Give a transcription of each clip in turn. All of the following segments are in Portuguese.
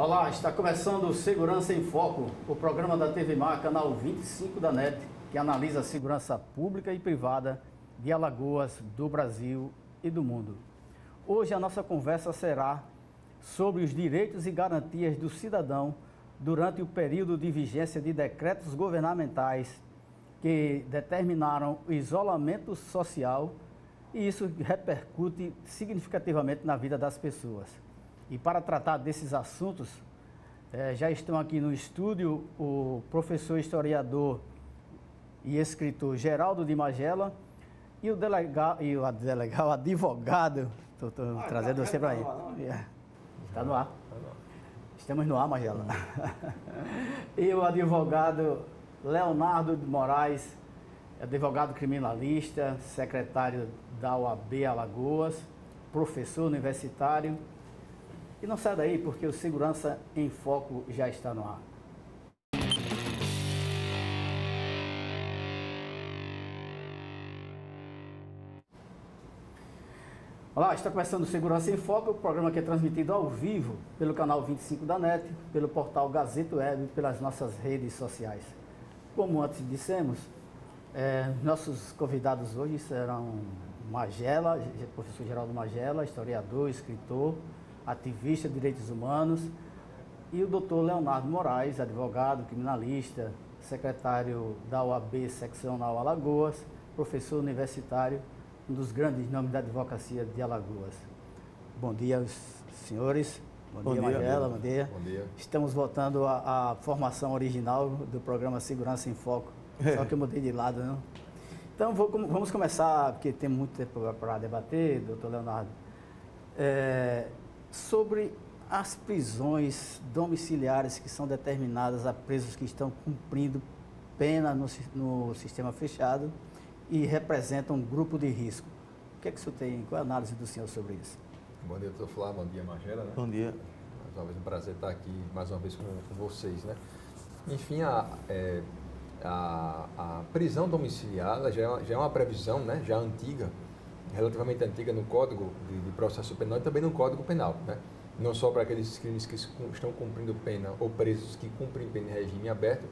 Olá, está começando o Segurança em Foco, o programa da TV Mar, canal 25 da NET, que analisa a segurança pública e privada de Alagoas, do Brasil e do mundo. Hoje a nossa conversa será sobre os direitos e garantias do cidadão durante o período de vigência de decretos governamentais que determinaram o isolamento social, e isso repercute significativamente na vida das pessoas. E para tratar desses assuntos, já estão aqui no estúdio o professor historiador e escritor Geraldo de Magela e o advogado, estou trazendo você para aí. Está no ar. Estamos no ar, Magela. E o advogado Leonardo de Moraes, advogado criminalista, secretário da OAB Alagoas, professor universitário. E não sai daí, porque o Segurança em Foco já está no ar. Olá, está começando o Segurança em Foco, o programa que é transmitido ao vivo pelo canal 25 da NET, pelo portal Gazeta Web e pelas nossas redes sociais. Como antes dissemos, nossos convidados hoje serão Magela, professor Geraldo Magela, historiador, escritor, ativista de direitos humanos, e o doutor Leonardo Moraes, advogado, criminalista, secretário da OAB Seccional Alagoas, professor universitário, um dos grandes nomes da advocacia de Alagoas. Bom dia aos senhores. Bom dia, Magela. Bom dia. Bom dia. Estamos voltando à formação original do programa Segurança em Foco. Só que eu mudei de lado, não? Então, vamos começar, porque tem muito tempo para debater, doutor Leonardo, sobre as prisões domiciliares que são determinadas a presos que estão cumprindo pena no sistema fechado e representam um grupo de risco. O que é que o senhor tem? Qual é a análise do senhor sobre isso? Bom dia, doutor Flávio. Bom dia, Magela. Né? Bom dia. Mais uma vez um prazer estar aqui mais uma vez com vocês, né? Enfim, a prisão domiciliar já é uma previsão, né? Já antiga, relativamente antiga no Código de Processo Penal e também no Código Penal, né? Não só para aqueles crimes que estão cumprindo pena ou presos que cumprem pena em regime aberto,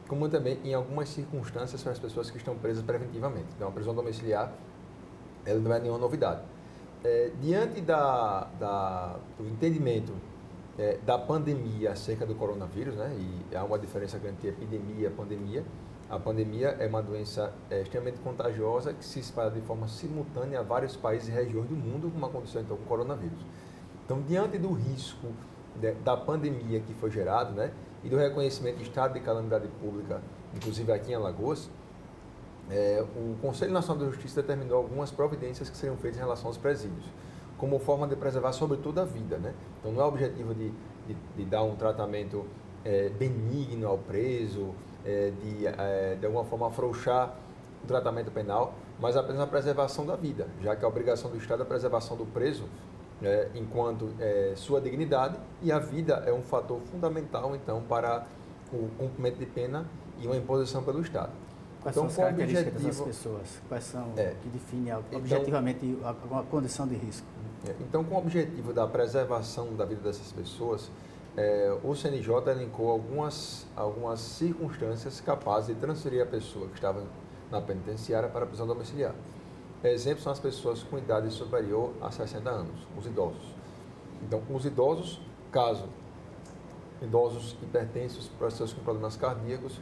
como também em algumas circunstâncias para as pessoas que estão presas preventivamente. Então, a prisão domiciliar, ela não é nenhuma novidade. Diante do entendimento da pandemia acerca do coronavírus, né, e há uma diferença grande entre epidemia e pandemia. A pandemia é uma doença extremamente contagiosa que se espalha de forma simultânea a vários países e regiões do mundo, como aconteceu então com o coronavírus. Então, diante do risco da pandemia que foi gerado, né, e do reconhecimento de estado de calamidade pública, inclusive aqui em Alagoas, o Conselho Nacional de Justiça determinou algumas providências que seriam feitas em relação aos presídios, como forma de preservar sobretudo a vida, né? Então, não é o objetivo de dar um tratamento benigno ao preso, de alguma forma afrouxar o tratamento penal, mas apenas a preservação da vida, já que a obrigação do Estado é a preservação do preso enquanto sua dignidade, e a vida é um fator fundamental, então, para o cumprimento de pena e uma imposição pelo Estado. Quais então, são as características das pessoas? Quais são que definem objetivamente uma condição de risco? Então, com o objetivo da preservação da vida dessas pessoas, o CNJ elencou algumas circunstâncias capazes de transferir a pessoa que estava na penitenciária para a prisão domiciliar. Exemplos são as pessoas com idade superior a 60 anos, os idosos. Então, os idosos, caso idosos hipertensos, pessoas com problemas cardíacos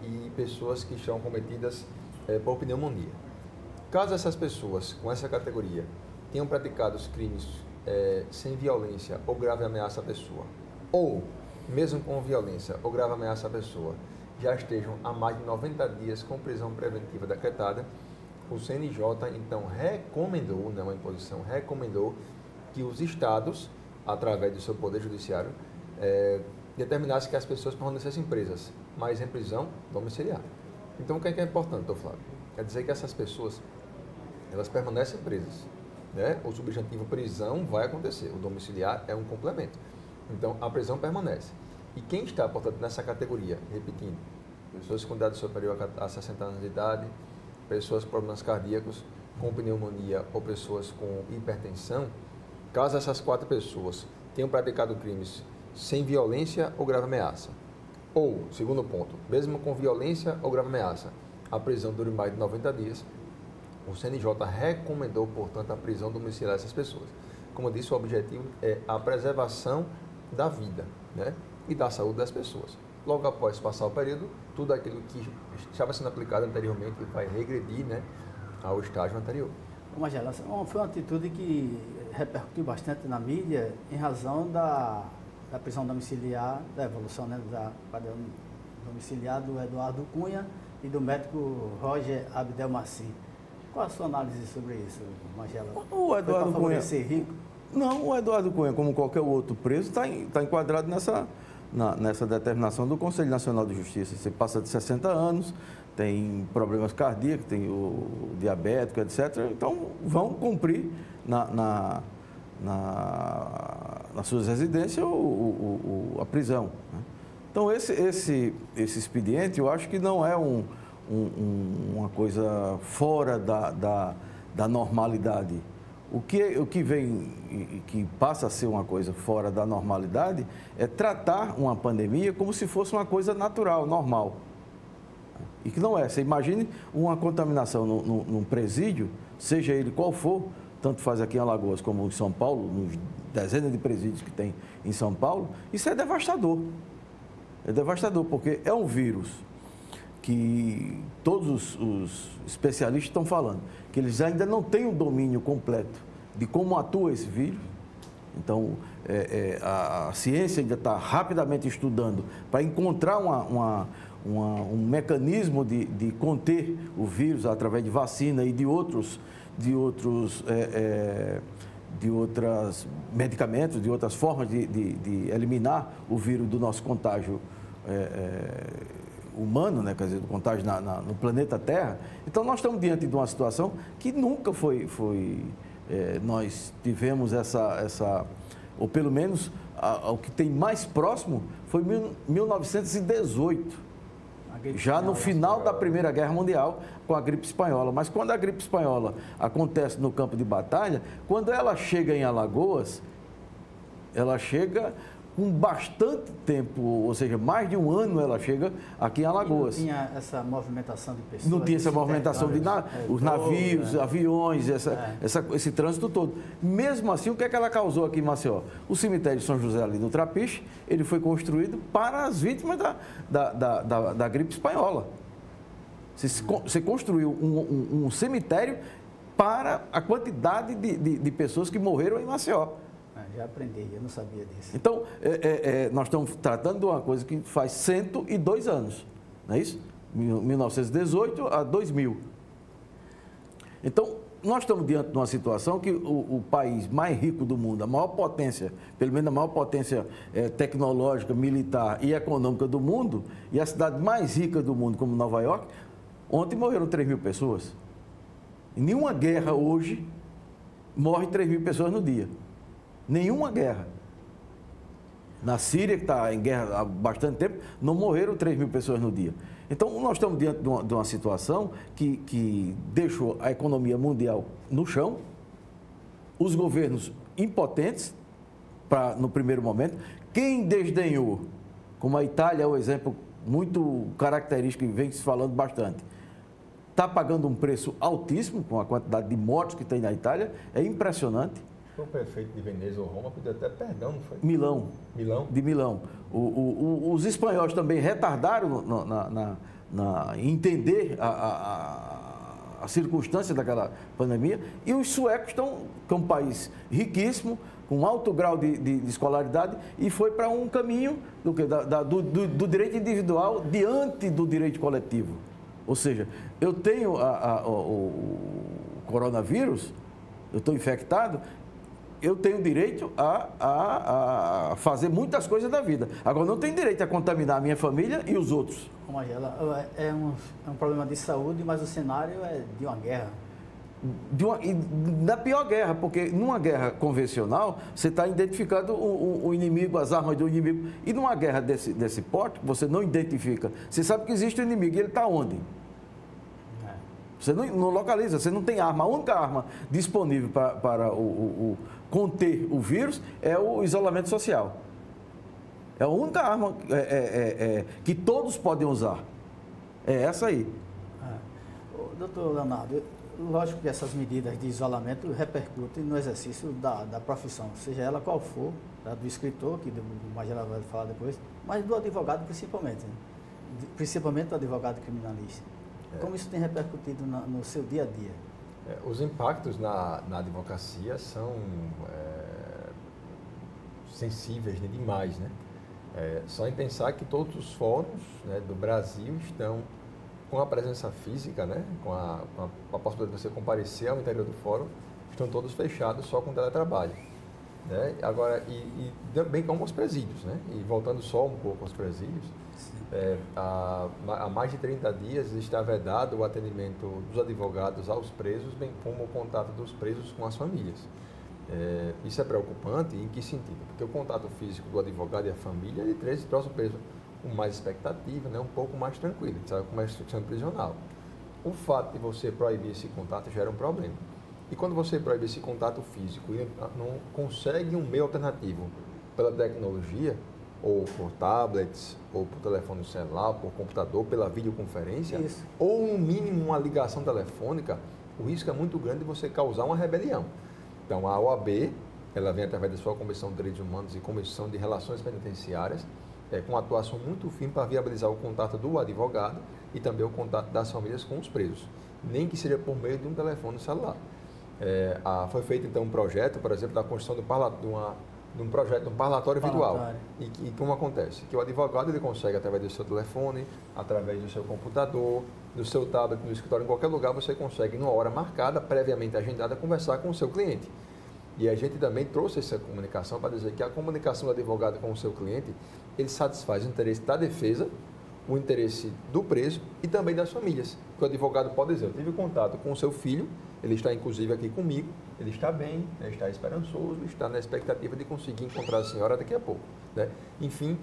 e pessoas que estão cometidas por pneumonia. Caso essas pessoas com essa categoria tenham praticado os crimes sem violência ou grave ameaça à pessoa, ou mesmo com violência ou grave ameaça à pessoa, já estejam há mais de 90 dias com prisão preventiva decretada, o CNJ, então, recomendou, não é uma imposição, recomendou que os estados, através do seu poder judiciário, determinassem que as pessoas permanecessem presas, mas em prisão domiciliar. Então, o que é importante, doutor Flávio? Quer dizer que essas pessoas, elas permanecem presas, né? O substantivo prisão vai acontecer, o domiciliar é um complemento. Então, a prisão permanece. E quem está, portanto, nessa categoria, repetindo, pessoas com idade superior a 60 anos de idade, pessoas com problemas cardíacos, com pneumonia ou pessoas com hipertensão, caso essas 4 pessoas tenham praticado crimes sem violência ou grave ameaça. Ou, segundo ponto, mesmo com violência ou grave ameaça, a prisão dure mais de 90 dias, o CNJ recomendou, portanto, a prisão domiciliar dessas pessoas. Como eu disse, o objetivo é a preservação da vida, né, e da saúde das pessoas. Logo após passar o período, tudo aquilo que estava sendo aplicado anteriormente vai regredir, né, ao estágio anterior. Magela, foi uma atitude que repercutiu bastante na mídia em razão da prisão domiciliar, da evolução, né, da domiciliar do Eduardo Cunha e do médico Roger Abdelmaci. Qual a sua análise sobre isso, Magela? O Eduardo Cunha ser rico? Não, o Eduardo Cunha, como qualquer outro preso, está enquadrado nessa determinação do Conselho Nacional de Justiça. Você passa de 60 anos, tem problemas cardíacos, tem o diabético, etc. Então, vão cumprir nas suas residências a prisão, né? Então, esse expediente, eu acho que não é uma coisa fora da normalidade. O que vem e que passa a ser uma coisa fora da normalidade é tratar uma pandemia como se fosse uma coisa natural, normal. E que não é. Você imagine uma contaminação num presídio, seja ele qual for, tanto faz aqui em Alagoas como em São Paulo, nos dezenas de presídios que tem em São Paulo, isso é devastador. É devastador, porque é um vírus que todos os especialistas estão falando, que eles ainda não têm o domínio completo de como atua esse vírus. Então, a ciência ainda está rapidamente estudando para encontrar um mecanismo de conter o vírus através de vacina e de outros medicamentos, de outras formas de eliminar o vírus do nosso contágio humano, né? Quer dizer, do contágio no planeta Terra. Então, nós estamos diante de uma situação que nunca nós tivemos ou pelo menos o que tem mais próximo foi 1918, já no final da Primeira Guerra Mundial, com a gripe espanhola. Mas quando a gripe espanhola acontece no campo de batalha, quando ela chega em Alagoas, ela chega com bastante tempo, ou seja, mais de um ano ela chega aqui em Alagoas. E não tinha essa movimentação de pessoas? Não tinha essa movimentação de os navios, aviões, esse trânsito todo. Mesmo assim, o que é que ela causou aqui em Maceió? O cemitério de São José ali no Trapiche, ele foi construído para as vítimas da gripe espanhola. Você construiu um cemitério para a quantidade de pessoas que morreram em Maceió. Já aprendi, eu não sabia disso. Então, nós estamos tratando de uma coisa que faz 102 anos, não é isso? 1918 a 2000. Então, nós estamos diante de uma situação que o país mais rico do mundo, a maior potência, pelo menos a maior potência tecnológica, militar e econômica do mundo, e a cidade mais rica do mundo, como Nova York, ontem morreram 3 mil pessoas. Em nenhuma guerra hoje morre 3 mil pessoas no dia. Nenhuma guerra. Na Síria, que está em guerra há bastante tempo, não morreram 3 mil pessoas no dia. Então, nós estamos diante de uma situação que deixou a economia mundial no chão, os governos impotentes, no primeiro momento. Quem desdenhou, como a Itália é um exemplo muito característico e vem se falando bastante, está pagando um preço altíssimo com a quantidade de mortos que tem na Itália, é impressionante. O prefeito de Veneza ou Roma pediu até perdão, não foi? Milão. De Milão. Os espanhóis também retardaram em entender a circunstância daquela pandemia, e os suecos que é um país riquíssimo, com alto grau de escolaridade, e foi para um caminho do direito individual diante do direito coletivo. Ou seja, eu tenho o coronavírus, eu estou infectado, eu tenho direito a fazer muitas coisas da vida. Agora, não tenho direito a contaminar a minha família e os outros. Magela, é um problema de saúde, mas o cenário é de uma guerra. Da pior guerra, porque numa guerra convencional, você está identificando o inimigo, as armas do inimigo. E numa guerra desse porte, você não identifica. Você sabe que existe o inimigo e ele está onde? Você não localiza, você não tem arma. A única arma disponível para conter o vírus é o isolamento social. É a única arma que todos podem usar. É essa aí. Doutor Leonardo, lógico que essas medidas de isolamento repercutem no exercício da profissão, seja ela qual for, tá? Do escritor, que o Magela vai falar depois, mas do advogado principalmente, né? Principalmente do advogado criminalista. Como isso tem repercutido no seu dia a dia? Os impactos na advocacia são sensíveis, né, demais, né? Só em pensar que todos os fóruns, né, do Brasil estão com a presença física, né, com a possibilidade de você comparecer ao interior do fórum, estão todos fechados só com teletrabalho, né? Agora, e bem como os presídios, né? E voltando só um pouco aos presídios, há mais de 30 dias está vedado o atendimento dos advogados aos presos, bem como o contato dos presos com as famílias. Isso é preocupante em que sentido? Porque o contato físico do advogado e a família, ele trouxe o preso com mais expectativa, né, um pouco mais tranquilo, sabe, com mais instrução prisional. O fato de você proibir esse contato gera um problema. E quando você proíbe esse contato físico e não consegue um meio alternativo pela tecnologia, ou por tablets, ou por telefone celular, por computador, pela videoconferência, ou no mínimo uma ligação telefônica, o risco é muito grande de você causar uma rebelião. Então, a OAB, ela vem através da sua Comissão de Direitos Humanos e Comissão de Relações Penitenciárias, com uma atuação muito firme para viabilizar o contato do advogado e também o contato das famílias com os presos, nem que seja por meio de um telefone celular. Foi feito, então, um projeto, por exemplo, da construção de um projeto, de um parlatório virtual. E como acontece? Que o advogado ele consegue, através do seu telefone, através do seu computador, do seu tablet, no escritório, em qualquer lugar, você consegue, numa hora marcada, previamente agendada, conversar com o seu cliente. E a gente também trouxe essa comunicação para dizer que a comunicação do advogado com o seu cliente, ele satisfaz o interesse da defesa, o interesse do preso e também das famílias. Que o advogado pode dizer, eu tive contato com o seu filho, ele está inclusive aqui comigo, ele está bem, né, está esperançoso, está na expectativa de conseguir encontrar a senhora daqui a pouco, né? Enfim,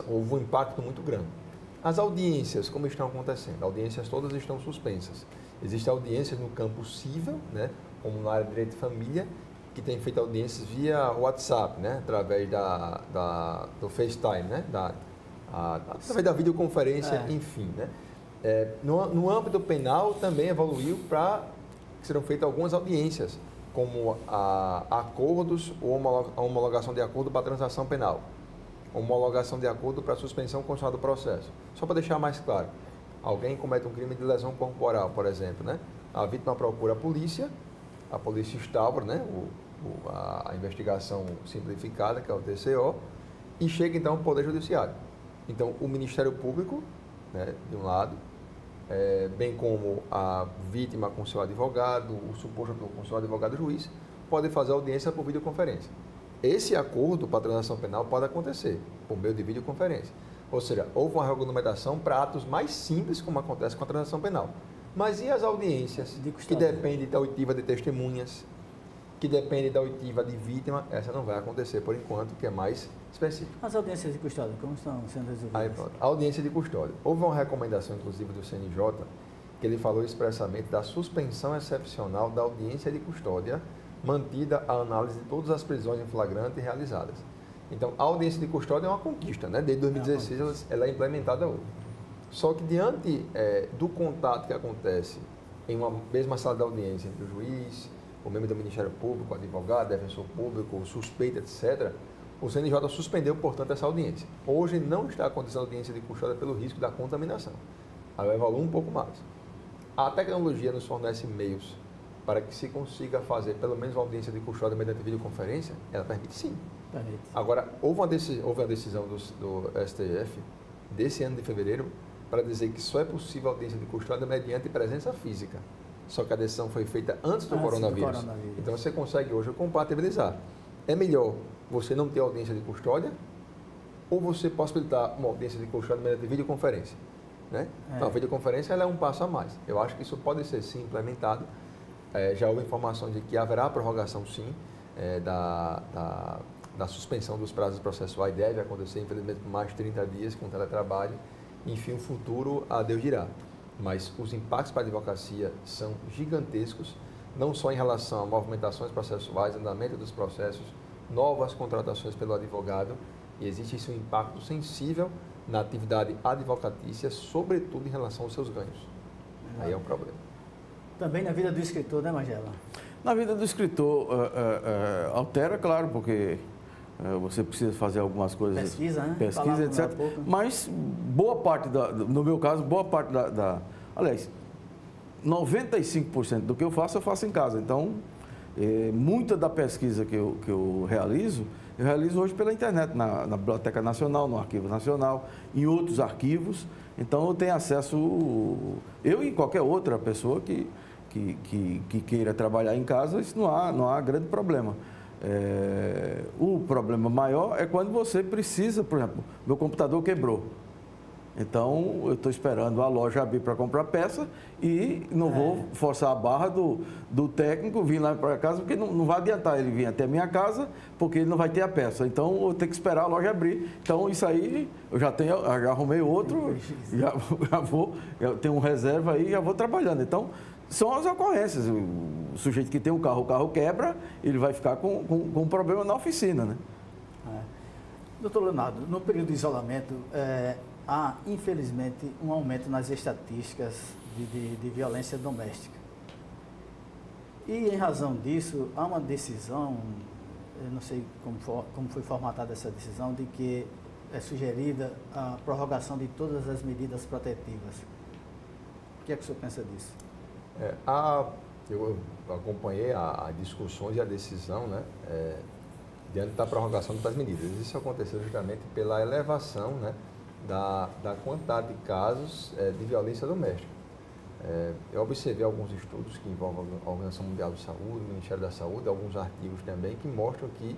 houve um impacto muito grande. As audiências, como estão acontecendo? Audiências todas estão suspensas. Existem audiências no campo civil, né, como na área de direito de família, que tem feito audiências via WhatsApp, né, através do FaceTime, né, através da videoconferência, enfim, né. No âmbito penal também evoluiu para que serão feitas algumas audiências, como acordos ou a homologação de acordo para a transação penal, homologação de acordo para a suspensão constitucional do processo. Só para deixar mais claro, alguém comete um crime de lesão corporal, por exemplo, né? A vítima procura a polícia instaura, né, a investigação simplificada, que é o TCO, e chega então ao Poder Judiciário. Então, o Ministério Público, né, de um lado, bem como a vítima com seu advogado, o suposto com seu advogado juiz, podem fazer audiência por videoconferência. Esse acordo para a transação penal pode acontecer por meio de videoconferência. Ou seja, houve uma regulamentação para atos mais simples, como acontece com a transação penal. Mas e as audiências que dependem da oitiva de testemunhas, que dependem da oitiva de vítima? Essa não vai acontecer por enquanto, que é mais específico. As audiências de custódia, como estão sendo resolvidas? Aí, pronto. A audiência de custódia. Houve uma recomendação, inclusive, do CNJ, que ele falou expressamente da suspensão excepcional da audiência de custódia, mantida a análise de todas as prisões em flagrante realizadas. Então, a audiência de custódia é uma conquista, né? Desde 2016 ela é implementada hoje. Só que diante do contato que acontece em uma mesma sala de audiência entre o juiz, o membro do Ministério Público, o advogado, defensor público, o suspeito, etc., o CNJ suspendeu, portanto, essa audiência. Hoje não está acontecendo audiência de custódia pelo risco da contaminação. Aí evolui um pouco mais. A tecnologia nos fornece meios para que se consiga fazer pelo menos uma audiência de custódia mediante videoconferência, ela permite sim. Permite. Agora, houve uma decisão do STF desse ano de fevereiro para dizer que só é possível audiência de custódia mediante presença física. Só que a decisão foi feita antes do coronavírus. Então você consegue hoje compatibilizar. É melhor você não ter audiência de custódia ou você possibilitar uma audiência de custódia mediante videoconferência, né? Então a videoconferência ela é um passo a mais. Eu acho que isso pode ser sim implementado. Já houve informação de que haverá prorrogação sim da suspensão dos prazos processuais, deve acontecer infelizmente por mais de 30 dias com teletrabalho. Enfim, o futuro a Deus dirá. Mas os impactos para a advocacia são gigantescos, não só em relação a movimentações processuais, andamento dos processos, novas contratações pelo advogado e existe esse um impacto sensível na atividade advocatícia, sobretudo em relação aos seus ganhos. Aí é um problema. Também na vida do escritor, né, Magela? Na vida do escritor, altera, claro, porque você precisa fazer algumas coisas. Pesquisa, né? Pesquisa, etc. Mas boa parte, no meu caso, boa parte aliás, 95% do que eu faço em casa. Então, muita da pesquisa que eu realizo hoje pela internet, na Biblioteca Nacional, no Arquivo Nacional, em outros arquivos. Então, eu tenho acesso, eu e qualquer outra pessoa que queira trabalhar em casa, isso não há grande problema. O problema maior é quando você precisa, por exemplo, meu computador quebrou. Então, eu estou esperando a loja abrir para comprar peça e não vou forçar a barra do técnico vir lá para casa, porque não vai adiantar ele vir até a minha casa, porque ele não vai ter a peça. Então, eu vou ter que esperar a loja abrir. Então, isso aí, eu já arrumei outro, já tenho um reserva aí, já vou trabalhando. Então, são as ocorrências. O sujeito que tem um carro, o carro quebra, ele vai ficar com um problema na oficina, né? Doutor Leonardo, no período de isolamento, há, infelizmente, um aumento nas estatísticas de violência doméstica. E, em razão disso, há uma decisão, eu não sei como foi formatada essa decisão, de que é sugerida a prorrogação de todas as medidas protetivas. O que é que o senhor pensa disso? Eu acompanhei as discussões e a decisão, né, diante da prorrogação das medidas. Isso aconteceu justamente pela elevação, né, da quantidade de casos de violência doméstica. Eu observei alguns estudos que envolvem a Organização Mundial de Saúde, o Ministério da Saúde, alguns artigos também, que mostram que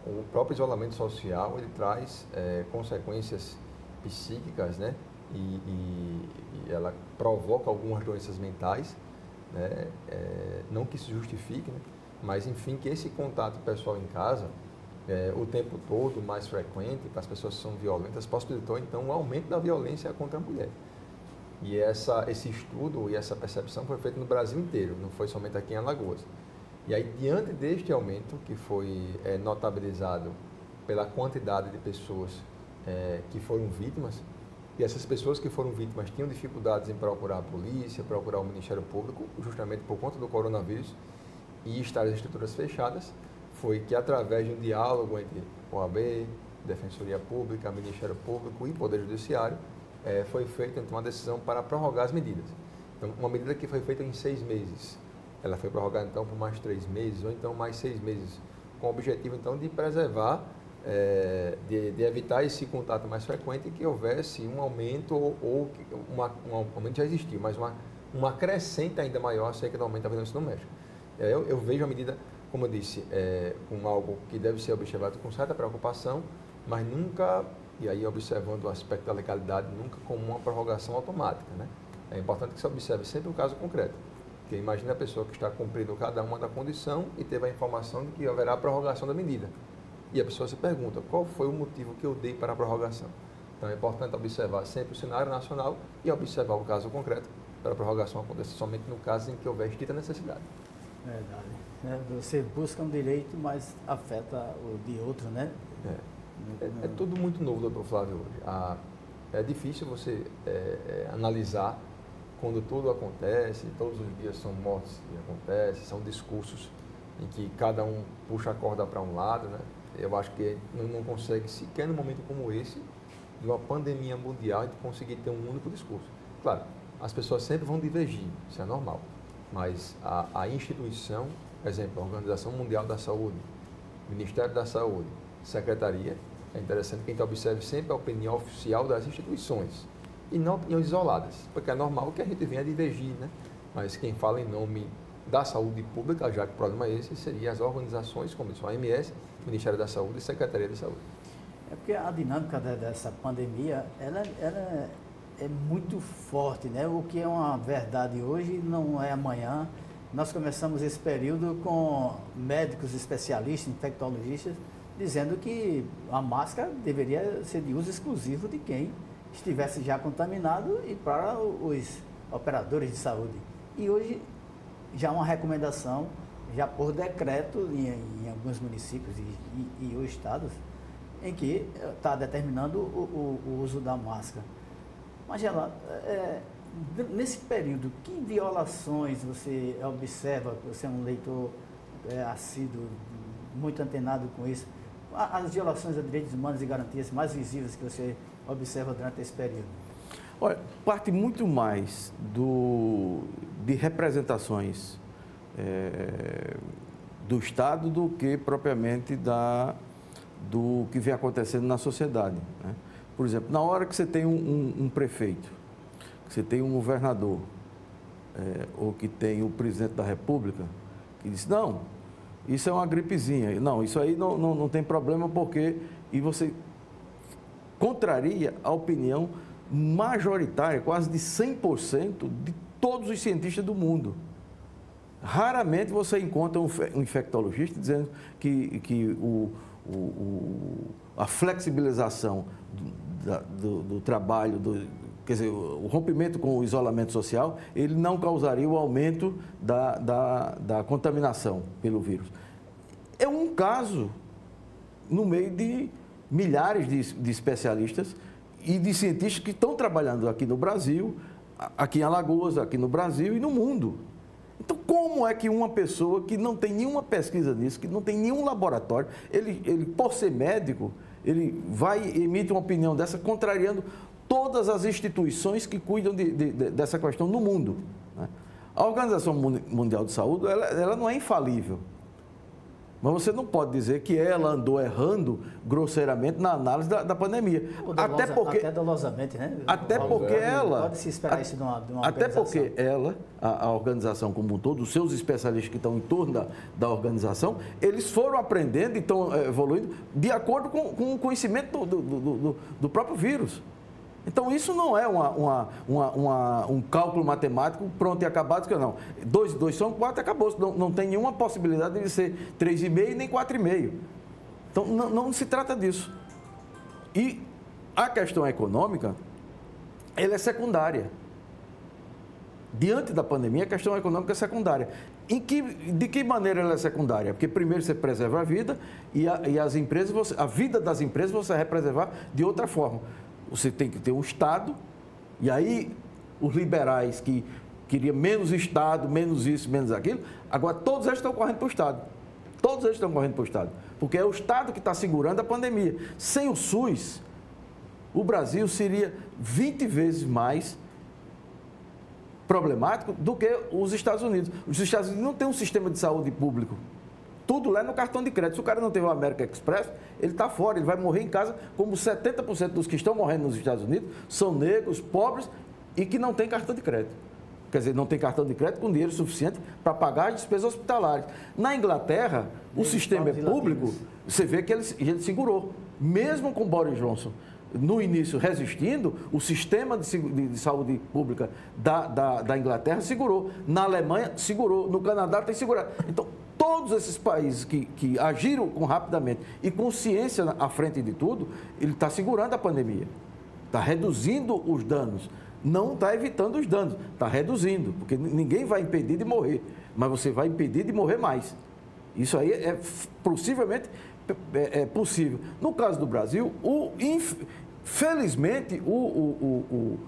o próprio isolamento social ele traz consequências psíquicas, né, e ela provoca algumas doenças mentais, né, não que se justifique, né, mas enfim, que esse contato pessoal em casa, o tempo todo, mais frequente, para as pessoas que são violentas, possibilitou então um aumento da violência contra a mulher. E esse estudo e essa percepção foi feita no Brasil inteiro, não foi somente aqui em Alagoas. E aí, diante deste aumento, que foi notabilizado pela quantidade de pessoas que foram vítimas, e essas pessoas que foram vítimas tinham dificuldades em procurar a polícia, procurar o Ministério Público, justamente por conta do coronavírus, e estar as estruturas fechadas, foi que através de um diálogo entre OAB, Defensoria Pública, Ministério Público e Poder Judiciário, foi feita então uma decisão para prorrogar as medidas. Então, uma medida que foi feita em 6 meses, ela foi prorrogada então por mais 3 meses, ou então mais 6 meses, com o objetivo então de preservar, de evitar esse contato mais frequente e que houvesse um aumento, ou um aumento já existiu, mas uma crescente ainda maior acerca do aumento da violência doméstica. Eu vejo a medida, como eu disse, com algo que deve ser observado com certa preocupação, mas nunca, e aí observando o aspecto da legalidade, nunca como uma prorrogação automática, né? É importante que se observe sempre o caso concreto, porque imagina a pessoa que está cumprindo cada uma da condição e teve a informação de que haverá a prorrogação da medida. E a pessoa se pergunta, qual foi o motivo que eu dei para a prorrogação? Então é importante observar sempre o cenário nacional e observar o caso concreto para a prorrogação acontecer somente no caso em que houver estrita necessidade. Verdade. Você busca um direito, mas afeta o de outro, né? É tudo muito novo, doutor Flávio, hoje. É difícil você analisar quando tudo acontece, todos os dias são mortes que acontecem, são discursos em que cada um puxa a corda para um lado, né? Eu acho que não consegue, sequer num momento como esse, de uma pandemia mundial, a gente conseguir ter um único discurso. Claro, as pessoas sempre vão divergir, isso é normal, mas a instituição, por exemplo, a Organização Mundial da Saúde, Ministério da Saúde, Secretaria, é interessante que a gente observe sempre a opinião oficial das instituições e não opiniões isoladas, porque é normal que a gente venha divergir, né? Mas quem fala em nome da saúde pública, já que o problema é esse, seriam as organizações como a OMS, Ministério da Saúde e Secretaria de Saúde. É porque a dinâmica dessa pandemia, ela é muito forte, né? O que é uma verdade hoje não é amanhã. Nós começamos esse período com médicos especialistas, infectologistas, dizendo que a máscara deveria ser de uso exclusivo de quem estivesse já contaminado e para os operadores de saúde. E hoje já uma recomendação já por decreto em alguns municípios e ou estados, em que está determinando o uso da máscara. Magela, nesse período, que violações você observa? Você é um leitor assíduo, muito antenado com isso. As violações a direitos humanos e garantias mais visíveis que você observa durante esse período? Olha, parte muito mais de representações do Estado do que propriamente do que vem acontecendo na sociedade, né? Por exemplo, na hora que você tem um prefeito, que você tem um governador, ou que tem o presidente da República, que diz, não, isso é uma gripezinha, não, isso aí não tem problema porque... E você contraria a opinião majoritária, quase de 100% de todos os cientistas do mundo. Raramente você encontra um infectologista dizendo que a flexibilização do trabalho, quer dizer, o rompimento com o isolamento social, ele não causaria o aumento da contaminação pelo vírus. É um caso no meio de milhares de especialistas e de cientistas que estão trabalhando aqui no Brasil, aqui em Alagoas, aqui no Brasil e no mundo. Então, como é que uma pessoa que não tem nenhuma pesquisa nisso, que não tem nenhum laboratório, ele por ser médico, ele vai e emite uma opinião dessa, contrariando todas as instituições que cuidam dessa questão no mundo, né? A Organização Mundial de Saúde, ela não é infalível. Mas você não pode dizer que ela andou errando grosseiramente na análise da pandemia. Até dolosamente, né? Até porque ela... Pode se esperar isso de uma até organização. porque ela, a organização como um todo, os seus especialistas que estão em torno da organização, eles foram aprendendo e estão evoluindo de acordo com o conhecimento do próprio vírus. Então, isso não é um cálculo matemático pronto e acabado, que não. 2 e 2 são 4 e acabou. Não tem nenhuma possibilidade de ser 3,5 nem 4,5. Então, não se trata disso. E a questão econômica, ela é secundária. Diante da pandemia, a questão econômica é secundária. De que maneira ela é secundária? Porque primeiro você preserva a vida e as empresas, a vida das empresas você vai preservar de outra forma. Você tem que ter um Estado, e aí os liberais que queriam menos Estado, menos isso, menos aquilo, agora todos eles estão correndo para o Estado. Todos eles estão correndo para o Estado. Porque é o Estado que está segurando a pandemia. Sem o SUS, o Brasil seria 20 vezes mais problemático do que os Estados Unidos. Os Estados Unidos não têm um sistema de saúde público. Tudo lá é no cartão de crédito. Se o cara não teve o American Express, ele está fora, ele vai morrer em casa, como 70% dos que estão morrendo nos Estados Unidos são negros, pobres e que não têm cartão de crédito. Quer dizer, não tem cartão de crédito com dinheiro suficiente para pagar as despesas hospitalares. Na Inglaterra, o sistema é público, você vê que ele segurou. Mesmo com Boris Johnson, no início resistindo, o sistema de saúde pública da Inglaterra segurou. Na Alemanha, segurou. No Canadá, tem segurado. Então, todos esses países que agiram rapidamente e com ciência à frente de tudo, ele está segurando a pandemia, está reduzindo os danos, não está evitando os danos, está reduzindo, porque ninguém vai impedir de morrer, mas você vai impedir de morrer mais. Isso aí possivelmente possível. No caso do Brasil, felizmente, o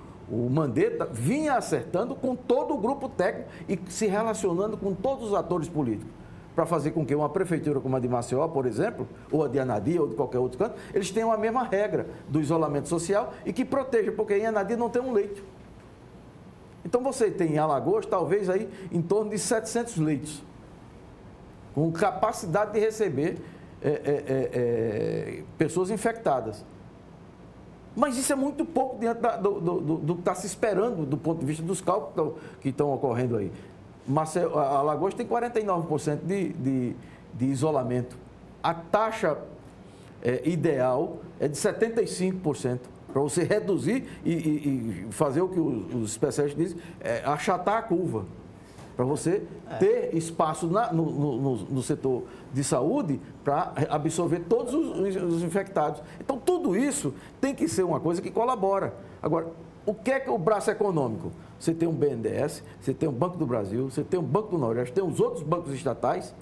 Mandetta vinha acertando com todo o grupo técnico e se relacionando com todos os atores políticos, para fazer com que uma prefeitura como a de Maceió, por exemplo, ou a de Anadia, ou de qualquer outro canto, eles tenham a mesma regra do isolamento social e que proteja, porque em Anadia não tem um leito. Então você tem em Alagoas, talvez aí, em torno de 700 leitos, com capacidade de receber pessoas infectadas. Mas isso é muito pouco diante do que está se esperando, do ponto de vista dos cálculos que estão ocorrendo aí. Alagoas tem 49% de isolamento. A taxa ideal é de 75%. Para você reduzir e fazer o que os especialistas dizem, achatar a curva. Para você ter espaço no setor de saúde para absorver todos os infectados. Então, tudo isso tem que ser uma coisa que colabora. Agora, o que é o braço econômico? Você tem um BNDES, você tem um Banco do Brasil, você tem um Banco do Nordeste, tem os outros bancos estatais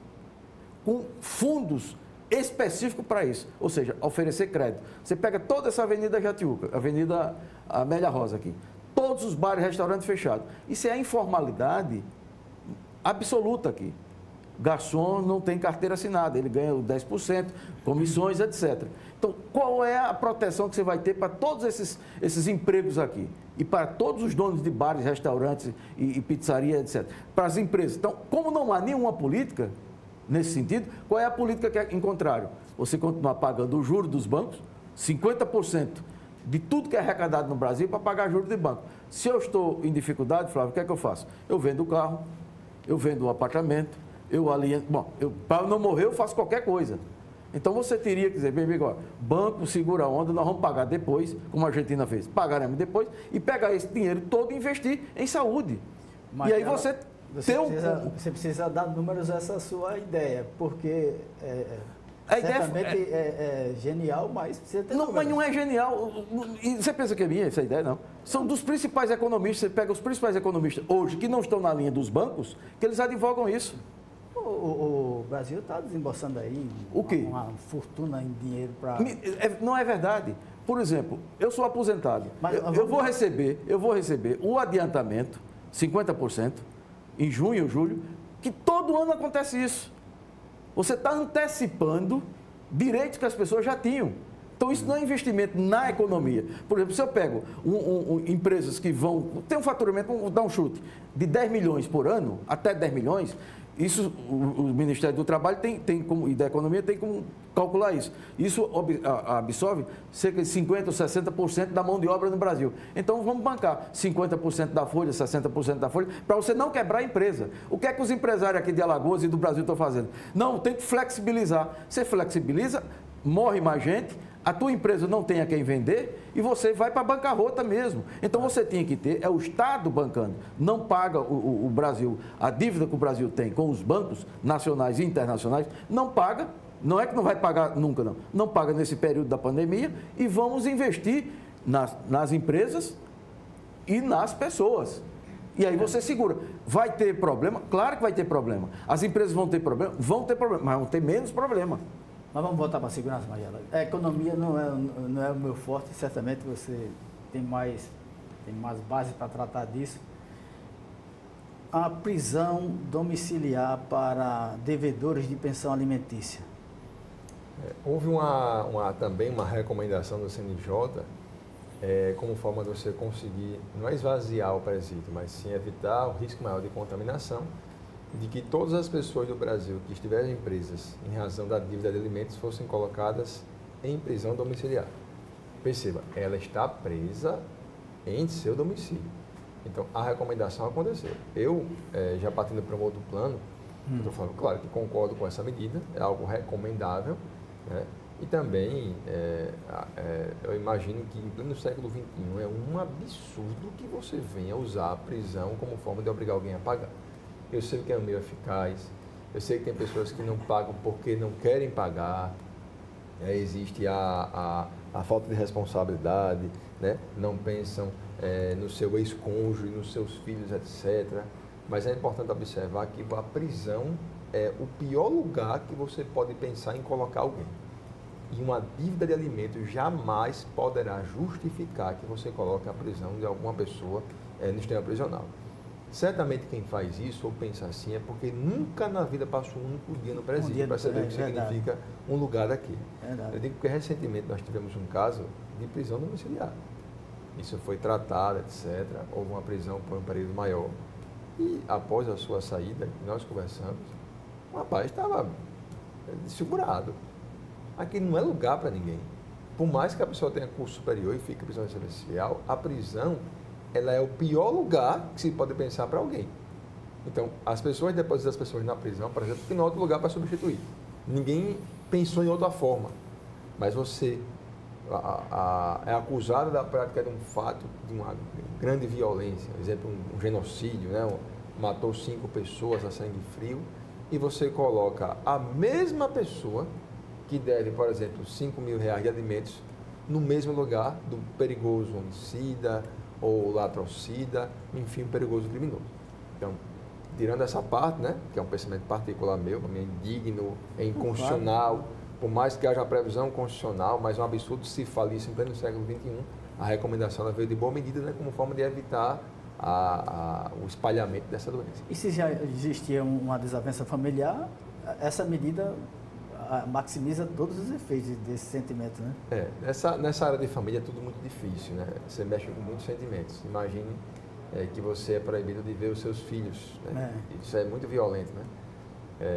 com fundos específicos para isso, ou seja, oferecer crédito. Você pega toda essa Avenida Jatiuca, Avenida Amélia Rosa aqui, todos os bares e restaurantes fechados. Isso é a informalidade absoluta aqui. Garçom não tem carteira assinada, ele ganha 10%, comissões, etc. Então, qual é a proteção que você vai ter para todos esses empregos aqui? E para todos os donos de bares, restaurantes e pizzaria, etc. Para as empresas. Então, como não há nenhuma política nesse sentido, qual é a política que é em contrário? Você continuar pagando o juro dos bancos, 50% de tudo que é arrecadado no Brasil para pagar juros de banco. Se eu estou em dificuldade, Flávio, o que é que eu faço? Eu vendo o carro, eu vendo o apartamento, para não morrer, eu faço qualquer coisa. Então você teria que dizer, bem, amigo, banco segura a onda, nós vamos pagar depois, como a Argentina fez, pagaremos depois, e pegar esse dinheiro todo e investir em saúde. Mas e aí você precisa dar números a essa sua ideia, porque certamente é genial, mas precisa ter números. Mas não é genial. E você pensa que é minha essa ideia? Não. São dos principais economistas, você pega os principais economistas hoje, que não estão na linha dos bancos, que eles advogam isso. O Brasil está desembolsando aí uma fortuna em dinheiro para... Não é verdade. Por exemplo, eu sou aposentado. Eu vou receber o adiantamento, 50%, em junho ou julho, que todo ano acontece isso. Você está antecipando direitos que as pessoas já tinham. Então, isso não é investimento na economia. Por exemplo, se eu pego empresas que tem um faturamento, vamos dar um chute, de 10 milhões por ano, até 10 milhões, isso o Ministério do Trabalho e da Economia tem como calcular isso. Isso absorve cerca de 50% ou 60% da mão de obra no Brasil. Então, vamos bancar 50% da folha, 60% da folha, para você não quebrar a empresa. O que é que os empresários aqui de Alagoas e do Brasil estão fazendo? Não, tem que flexibilizar. Você flexibiliza, morre mais gente, a tua empresa não tem a quem vender e você vai para a bancarrota mesmo. Então você tinha que ter, o Estado bancando, não paga o Brasil, a dívida que o Brasil tem com os bancos nacionais e internacionais, não paga, não é que não vai pagar nunca, não paga nesse período da pandemia e vamos investir nas empresas e nas pessoas. E aí você segura. Vai ter problema? Claro que vai ter problema. As empresas vão ter problema, mas vão ter menos problema. Mas vamos voltar para a segurança, Magela. A economia não é o meu forte, certamente você tem mais base para tratar disso. A prisão domiciliar para devedores de pensão alimentícia. Houve também uma recomendação do CNJ, como forma de você conseguir, não é esvaziar o presídio, mas sim evitar o risco maior de contaminação, de que todas as pessoas do Brasil que estiverem presas em razão da dívida de alimentos fossem colocadas em prisão domiciliar. Perceba, ela está presa em seu domicílio. Então, a recomendação aconteceu. Eu, já partindo para um outro plano, estou falando, claro, que concordo com essa medida, é algo recomendável, né? E também, eu imagino que, em pleno século XXI, é um absurdo que você venha usar a prisão como forma de obrigar alguém a pagar. Eu sei que é um meio eficaz, eu sei que tem pessoas que não pagam porque não querem pagar, existe a falta de responsabilidade, né? Não pensam no seu ex-cônjuge, nos seus filhos, etc. Mas é importante observar que a prisão é o pior lugar que você pode pensar em colocar alguém. E uma dívida de alimentos jamais poderá justificar que você coloque a prisão de alguma pessoa no sistema prisional. Certamente quem faz isso ou pensa assim é porque nunca na vida passou um único dia no presídio para saber o que significa um lugar daquele. Eu digo que recentemente nós tivemos um caso de prisão domiciliar. Isso foi tratado, etc. Houve uma prisão por um período maior. E após a sua saída, nós conversamos, o rapaz estava desfigurado. Aqui não é lugar para ninguém. Por mais que a pessoa tenha curso superior e fique em prisão residencial, a prisão ela é o pior lugar que se pode pensar para alguém. Então, as pessoas depositam as pessoas na prisão, por exemplo, tem outro lugar para substituir. Ninguém pensou em outra forma. Mas você é acusado da prática de um fato, de uma grande violência, por exemplo, um genocídio, né? Matou 5 pessoas a sangue frio, e você coloca a mesma pessoa que deve, por exemplo, R$5.000 de alimentos no mesmo lugar do perigoso homicida, ou latrocida, enfim, um perigoso criminoso. Então, tirando essa parte, né, que é um pensamento particular meu, é indigno, é inconstitucional, por mais que haja uma previsão constitucional, mas é um absurdo se falir isso em pleno século XXI, a recomendação ela veio de boa medida, né, como forma de evitar o espalhamento dessa doença. E se já existia uma desavença familiar, essa medida maximiza todos os efeitos desse sentimento, né? Nessa área de família é tudo muito difícil, né? Você mexe com muitos sentimentos. Imagine que você é proibido de ver os seus filhos, né? Isso é muito violento, né?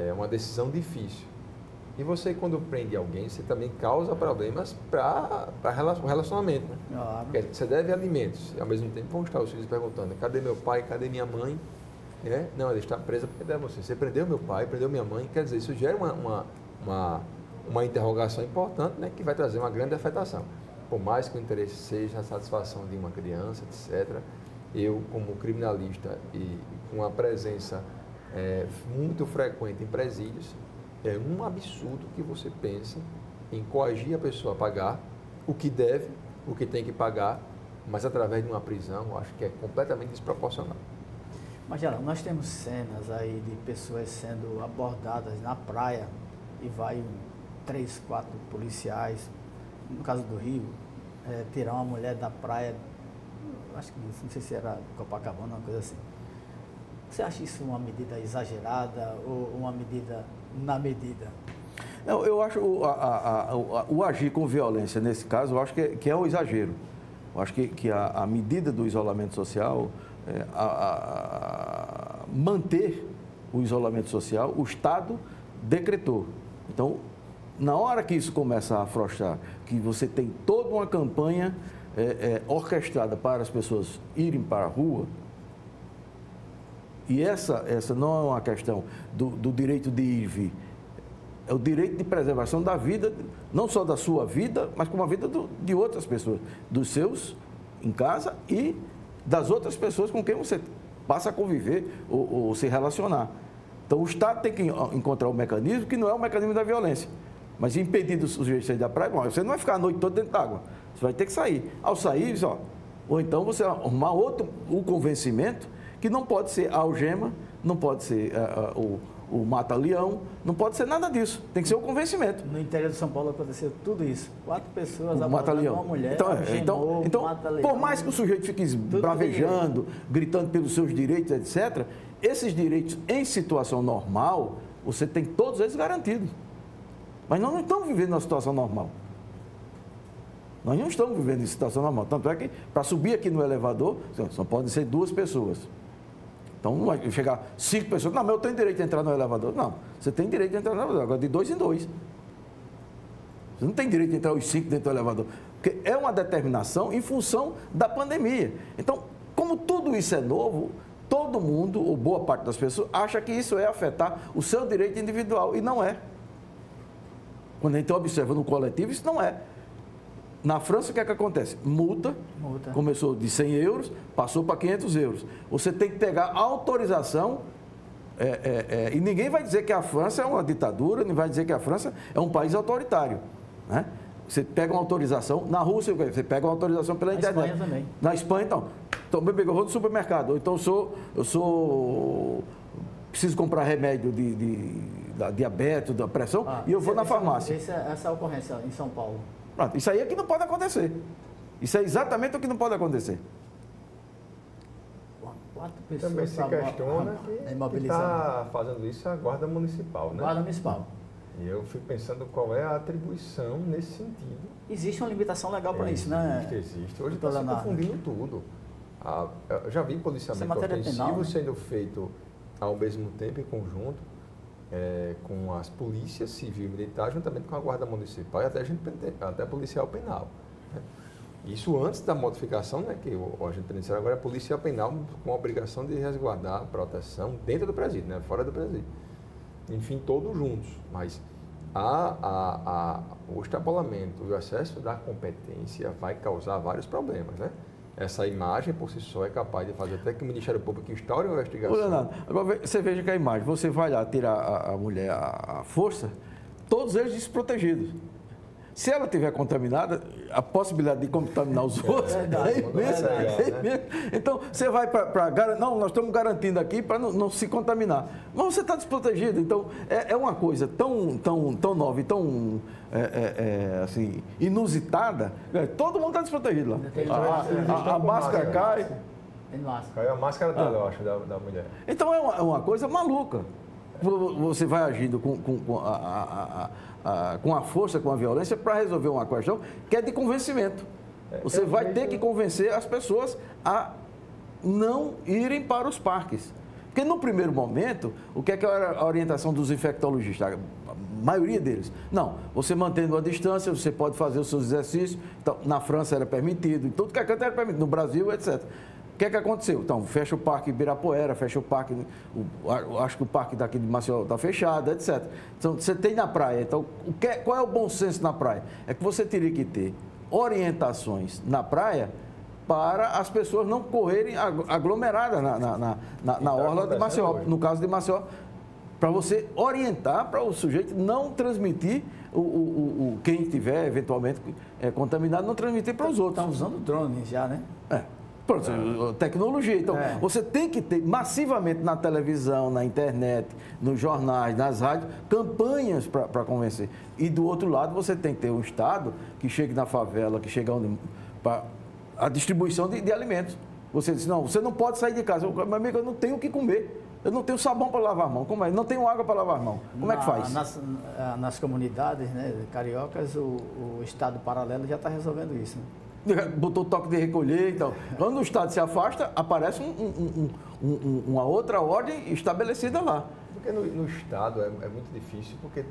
É uma decisão difícil. E você, quando prende alguém, você também causa problemas para o relacionamento, né? Claro. Quer dizer, você deve alimentos, e ao mesmo tempo vão estar os filhos perguntando, cadê meu pai, cadê minha mãe? Não, ele está preso porque é você. Você prendeu meu pai, prendeu minha mãe, quer dizer, isso gera uma interrogação importante, né, que vai trazer uma grande afetação. Por mais que o interesse seja a satisfação de uma criança, etc., eu, como criminalista e com a presença muito frequente em presídios, é um absurdo que você pense em coagir a pessoa a pagar o que deve, o que tem que pagar, mas através de uma prisão, eu acho que é completamente desproporcional. Mas, Geraldo, nós temos cenas aí de pessoas sendo abordadas na praia e vai 3, 4 policiais, no caso do Rio, tirar uma mulher da praia, acho que não sei se era Copacabana, uma coisa assim. Você acha isso uma medida exagerada ou uma medida na medida? Eu acho o agir com violência, nesse caso, eu acho que é um exagero. Eu acho que a medida do isolamento social, manter o isolamento social, o Estado decretou. Então, na hora que isso começa a afrouxar, que você tem toda uma campanha orquestrada para as pessoas irem para a rua, e essa não é uma questão do direito de ir e vir, é o direito de preservação da vida, não só da sua vida, mas como a vida de outras pessoas, dos seus em casa e das outras pessoas com quem você passa a conviver ou se relacionar. Então, o Estado tem que encontrar um mecanismo que não é o mecanismo da violência, mas impedir do sujeito de sair da praia, você não vai ficar a noite toda dentro d'água, você vai ter que sair. Ao sair, ou então você arrumar o convencimento que não pode ser a algema, não pode ser o mata-leão, não pode ser nada disso, tem que ser o convencimento. No interior de São Paulo aconteceu tudo isso, 4 pessoas abordando uma mulher, então por mais que o sujeito fique bravejando, gritando pelos seus direitos, etc., esses direitos em situação normal, você tem todos eles garantidos. Mas nós não estamos vivendo uma situação normal. Nós não estamos vivendo em situação normal. Tanto é que, para subir aqui no elevador, só podem ser 2 pessoas. Então, não vai chegar 5 pessoas. Não, mas eu tenho direito de entrar no elevador. Não, você tem direito de entrar no elevador, agora de 2 em 2. Você não tem direito de entrar os 5 dentro do elevador. Porque é uma determinação em função da pandemia. Então, como tudo isso é novo, todo mundo, ou boa parte das pessoas, acha que isso é afetar o seu direito individual. E não é. Quando a gente observa no coletivo, isso não é. Na França, o que é que acontece? Multa. Começou de 100 euros, passou para 500 euros. Você tem que pegar autorização, e ninguém vai dizer que a França é uma ditadura, nem vai dizer que a França é um país autoritário, né? Você pega uma autorização, na Rússia você pega uma autorização pela internet. Na Espanha também. Na Espanha, então eu vou no supermercado, ou então eu preciso comprar remédio da diabetes, da pressão, e eu vou na farmácia. Essa ocorrência em São Paulo. Pronto, isso aí é que não pode acontecer. Isso é exatamente o que não pode acontecer. 4 pessoas também se questiona que está fazendo isso a Guarda Municipal, né? Guarda Municipal. E eu fico pensando qual é a atribuição nesse sentido. Existe uma limitação legal para isso, né? Existe. Hoje está se confundindo tudo. Eu já vi policiamento ofensivo sendo feito ao mesmo tempo, em conjunto, com as polícias civil e militar, juntamente com a Guarda Municipal e até policial penal. Né? Isso antes da modificação, né, que o agente penitenciário agora é policial penal com a obrigação de resguardar a proteção dentro do presídio, né, fora do presídio. Enfim, todos juntos. Mas o extrapolamento e o excesso da competência vai causar vários problemas, né? Essa imagem, por si só, é capaz de fazer até que o Ministério Público instaure uma investigação. Leonardo, agora você veja que a imagem, você vai lá tirar a mulher à força, todos eles desprotegidos. Se ela estiver contaminada, a possibilidade de contaminar os outros é imensa. Então, você vai para... Não, nós estamos garantindo aqui para não se contaminar. Mas você está desprotegido. Então, é uma coisa tão nova e tão assim, inusitada. Todo mundo está desprotegido lá. A máscara cai. Caiu a máscara dela, eu acho, da mulher. Então, é uma coisa maluca. Você vai agindo com a força, com a violência, para resolver uma questão que é de convencimento. Você vai ter que convencer as pessoas a não irem para os parques. Porque no primeiro momento, o que é a orientação dos infectologistas? A maioria deles. Não, você mantendo a distância, você pode fazer os seus exercícios. Então, na França era permitido, em tudo que é canto era permitido, no Brasil, etc. O que é que aconteceu? Então, fecha o Parque Ibirapuera, fecha o parque, acho que o parque daqui de Maceió está fechado, etc. Então, você tem na praia. Então, qual é o bom senso na praia? É que você teria que ter orientações na praia para as pessoas não correrem aglomeradas na orla de Maceió. No caso de Maceió, para você orientar para o sujeito não transmitir, quem estiver eventualmente contaminado, não transmitir para os outros. Estão usando drones já, né? Pronto, tecnologia. Então, você tem que ter massivamente na televisão, na internet, nos jornais, nas rádios, campanhas para convencer. E do outro lado, você tem que ter um Estado que chegue na favela, que chegue para a distribuição de alimentos. Você diz, não, você não pode sair de casa. Meu amigo, eu não tenho o que comer. Eu não tenho sabão para lavar a mão. Como é? Não tenho água para lavar a mão. Como é que faz? Nas comunidades, né, cariocas, o Estado paralelo já está resolvendo isso, né? Botou toque de recolher, então. Quando o Estado se afasta, aparece uma outra ordem estabelecida lá. Porque no Estado é muito difícil, porque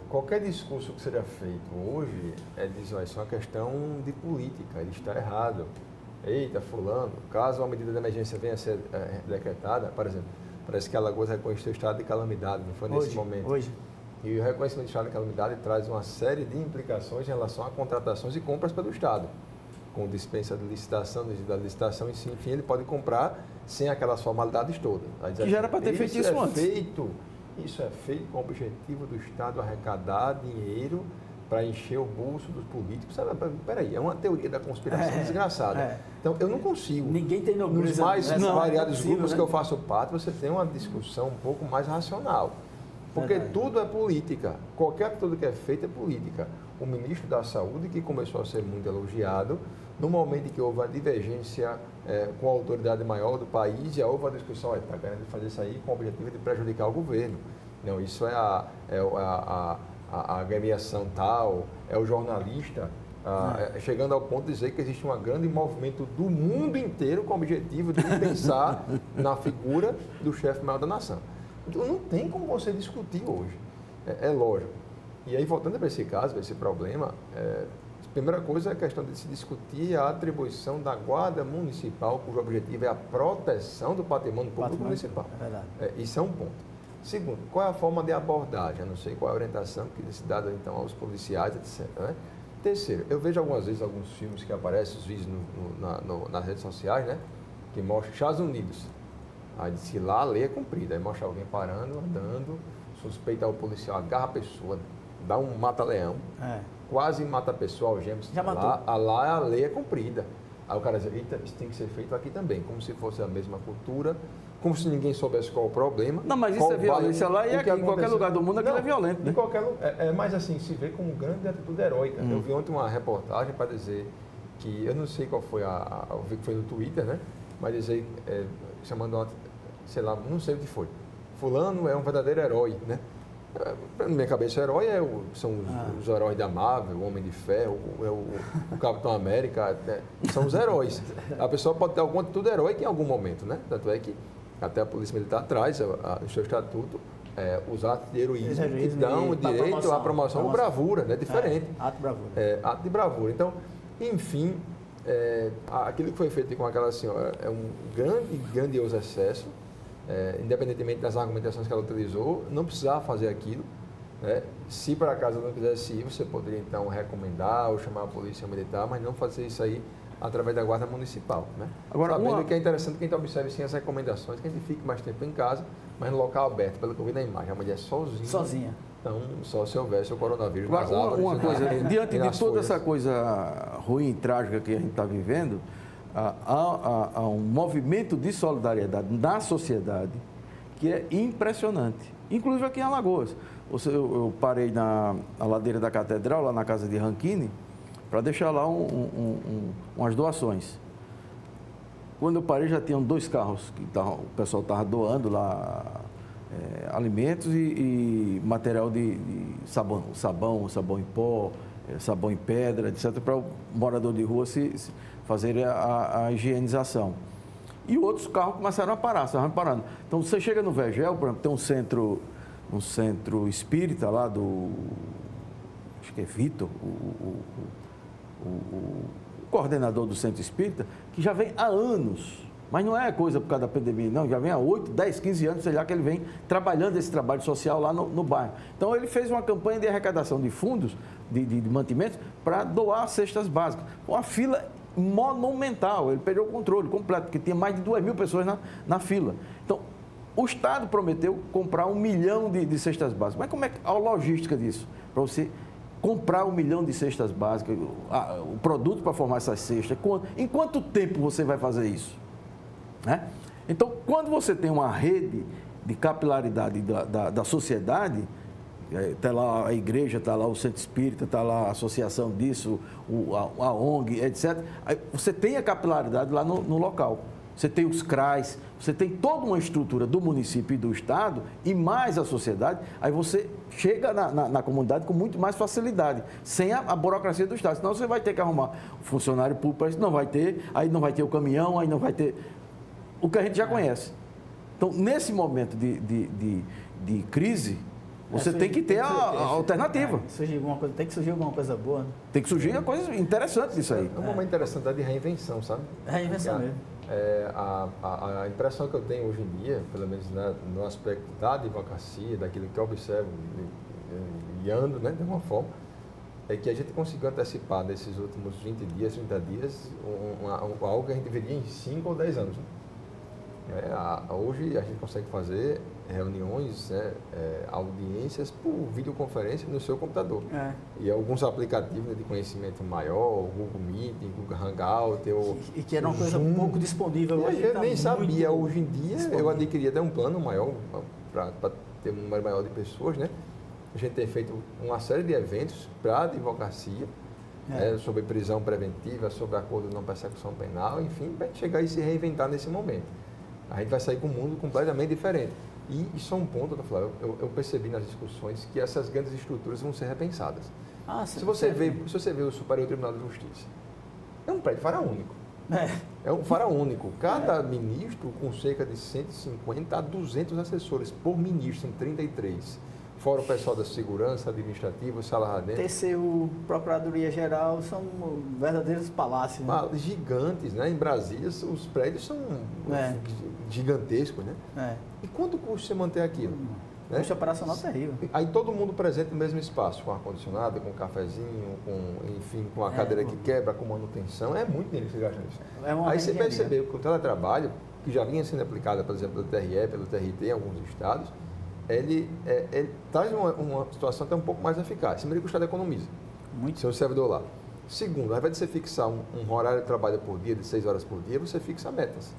qualquer discurso que seja feito hoje diz, isso é uma questão de política, ele está errado. Eita, fulano, caso uma medida de emergência venha a ser decretada, por exemplo, parece que Alagoas reconheceu o estado de calamidade, não foi nesse momento. Hoje. E o reconhecimento de estado de calamidade traz uma série de implicações em relação a contratações e compras pelo Estado. Com dispensa de licitação, da licitação, enfim, ele pode comprar sem aquelas formalidades todas. Que já era para ter feito isso antes. Isso é feito com o objetivo do Estado arrecadar dinheiro para encher o bolso dos políticos. Peraí, é uma teoria da conspiração desgraçada. Então, eu não consigo. Ninguém tem nobreza. Nos mais variados grupos que eu faço parte, você tem uma discussão um pouco mais racional. Porque tudo é política. Qualquer atitude que é feita é política. O ministro da Saúde, que começou a ser muito elogiado, no momento em que houve a divergência com a autoridade maior do país, já houve a discussão, está querendo fazer isso aí com o objetivo de prejudicar o governo. Não, isso é a agremiação tal, é o jornalista, chegando ao ponto de dizer que existe um grande movimento do mundo inteiro com o objetivo de pensar na figura do chefe maior da nação. Então, não tem como você discutir hoje. É lógico. E aí, voltando para esse caso, para esse problema, a primeira coisa é a questão de se discutir a atribuição da Guarda Municipal, cujo objetivo é a proteção do patrimônio público municipal. É verdade. Isso é um ponto. Segundo, qual é a forma de abordagem? Eu não sei qual é a orientação que é dada, então, aos policiais, etc. Né? Terceiro, eu vejo algumas vezes alguns filmes que aparecem, os vídeos nas redes sociais, né? Que mostram Estados Unidos. Aí diz que lá a lei é cumprida, aí mostra alguém parando, andando, suspeita o policial, agarra a pessoa, dá um mata-leão, quase mata a pessoa, algema. Já matou. Lá a lei é cumprida. Aí o cara diz, eita, isso tem que ser feito aqui também, como se fosse a mesma cultura, como se ninguém soubesse qual o problema. Não, mas isso é violência lá e aqui, em qualquer lugar do mundo aquilo é violento, né? Em qualquer lugar, mas assim, se vê como grande atitude heróica. Eu vi ontem uma reportagem para dizer que, eu não sei qual foi eu vi que foi no Twitter, né? Mas dizer, chamando, sei lá, não sei o que foi. Fulano é um verdadeiro herói, né? Na minha cabeça, o herói são os heróis da Marvel, o Homem de Ferro, o Capitão América, são os heróis. A pessoa pode ter alguma atitude heróica em algum momento, né? Tanto é que até a Polícia Militar traz no seu estatuto os atos de heroísmo que dão o direito à promoção ou bravura, né? Diferente. Ato de bravura. Ato de bravura. Então, enfim, aquilo que foi feito com aquela senhora é um grandioso excesso. Independentemente das argumentações que ela utilizou, não precisava fazer aquilo. Né? Se por acaso não quisesse ir, você poderia então recomendar ou chamar a polícia militar, mas não fazer isso aí através da guarda municipal. Né? Agora, sabendo que é interessante que a gente observe sim as recomendações, que a gente fique mais tempo em casa, Mas no local aberto, pelo que eu vi na imagem, a mulher sozinha. Sozinha. Então, só se houvesse o coronavírus Agora, nas árvores. uma coisa, diante de toda folhas. essa coisa ruim e trágica que a gente está vivendo, há um movimento de solidariedade na sociedade que é impressionante, inclusive aqui em Alagoas. Eu parei na ladeira da Catedral, lá na casa de Rankine, para deixar lá umas doações. Quando eu parei, já tinham 2 carros que o pessoal estava doando lá alimentos e material de sabão em pó, sabão em pedra, etc., para o morador de rua fazer a higienização. E outros carros começaram a parar, estavam parando. Então, você chega no Vegel, por exemplo, tem um centro espírita lá acho que é Vitor, o coordenador do centro espírita, que já vem há anos, mas não é coisa por causa da pandemia, não, já vem há 8, 10, 15 anos, sei lá, que ele vem trabalhando esse trabalho social lá no bairro. Então, ele fez uma campanha de arrecadação de fundos, de mantimentos, para doar cestas básicas. Uma fila monumental, ele perdeu o controle completo, porque tinha mais de 2.000 pessoas na fila. Então, o Estado prometeu comprar 1 milhão de cestas básicas. Mas como é a logística disso? Para você comprar 1 milhão de cestas básicas, o produto para formar essas cestas, em quanto tempo você vai fazer isso? Né? Então, quando você tem uma rede de capilaridade da sociedade, está lá a igreja, está lá o centro espírita, está lá a associação disso, a ONG, etc. Aí você tem a capilaridade lá no local. Você tem os CRAs, você tem toda uma estrutura do município e do estado e mais a sociedade, aí você chega na comunidade com muito mais facilidade, sem a burocracia do estado. Senão você vai ter que arrumar um funcionário público, não vai ter, aí não vai ter o caminhão, aí não vai ter o que a gente já conhece. Então, nesse momento de crise, você tem que ter a alternativa. Tem que surgir alguma coisa boa. Né? Tem que surgir uma coisa interessante disso aí. É um momento interessante de reinvenção, sabe? Reinvenção mesmo. A impressão que eu tenho hoje em dia, pelo menos no aspecto da advocacia, daquilo que eu observo e ando, né, de uma forma, é que a gente conseguiu antecipar nesses últimos 20 dias, 30 dias, algo que a gente veria em 5 ou 10 anos. Né? Hoje a gente consegue fazer reuniões, audiências por videoconferência no seu computador. E alguns aplicativos de conhecimento maior, o Google Meet, o Google Hangout. E que era uma coisa pouco disponível hoje. Eu nem sabia. Hoje em dia eu adquiri até um plano maior para ter um número maior de pessoas, né? A gente tem feito uma série de eventos para a advocacia, sobre prisão preventiva, sobre acordo de não persecução penal, enfim, para chegar e se reinventar nesse momento. A gente vai sair com um mundo completamente diferente. E isso é um ponto, eu percebi nas discussões que essas grandes estruturas vão ser repensadas. Se você vê o Superior Tribunal de Justiça, é um prédio faraônico. É um faraônico. Cada ministro com cerca de 150 a 200 assessores por ministro, em 33. Fora o pessoal da segurança administrativa, sala dentro. TCU, Procuradoria-Geral, são verdadeiros palácios. Né? Gigantes, né? Em Brasília, os prédios são gigantescos, né? E quanto custa você manter aquilo? Custo operacional terrível. Aí todo mundo presente no mesmo espaço, com ar-condicionado, com cafezinho, com a cadeira que quebra, com manutenção. É muito dinheiro que você gasta nisso. Aí você percebeu que o teletrabalho, que já vinha sendo aplicado, por exemplo, pelo TRE, pelo TRT em alguns estados, ele traz uma situação até um pouco mais eficaz. Primeiro que o Estado economiza. Muito. Seu servidor lá. Segundo, ao invés de você fixar um horário de trabalho por dia, de 6 horas por dia, você fixa metas.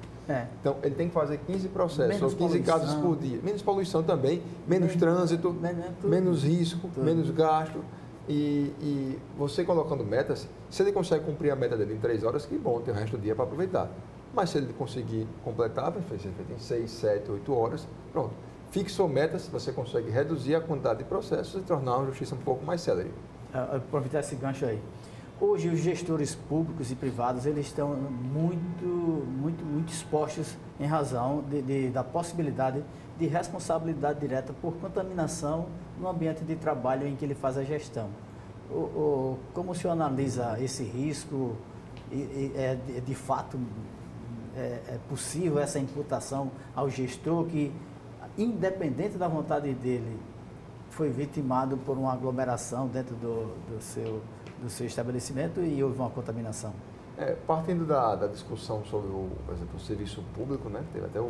Então, ele tem que fazer 15 processos, ou 15 casos por dia. Menos poluição também, menos trânsito, menos risco, menos gasto. E você colocando metas, se ele consegue cumprir a meta dele em 3 horas, que bom, tem o resto do dia para aproveitar. Mas se ele conseguir completar, vai ser feito em 6, 7, 8 horas, pronto. Fixou metas, você consegue reduzir a quantidade de processos e tornar a justiça um pouco mais célere. Aproveitar esse gancho aí. Hoje, os gestores públicos e privados, eles estão muito expostos em razão da possibilidade de responsabilidade direta por contaminação no ambiente de trabalho em que ele faz a gestão. Como o senhor analisa esse risco? De fato, é possível essa imputação ao gestor que, independente da vontade dele, foi vitimado por uma aglomeração dentro do seu estabelecimento e houve uma contaminação? Partindo da discussão sobre, por exemplo, o serviço público, né? Teve até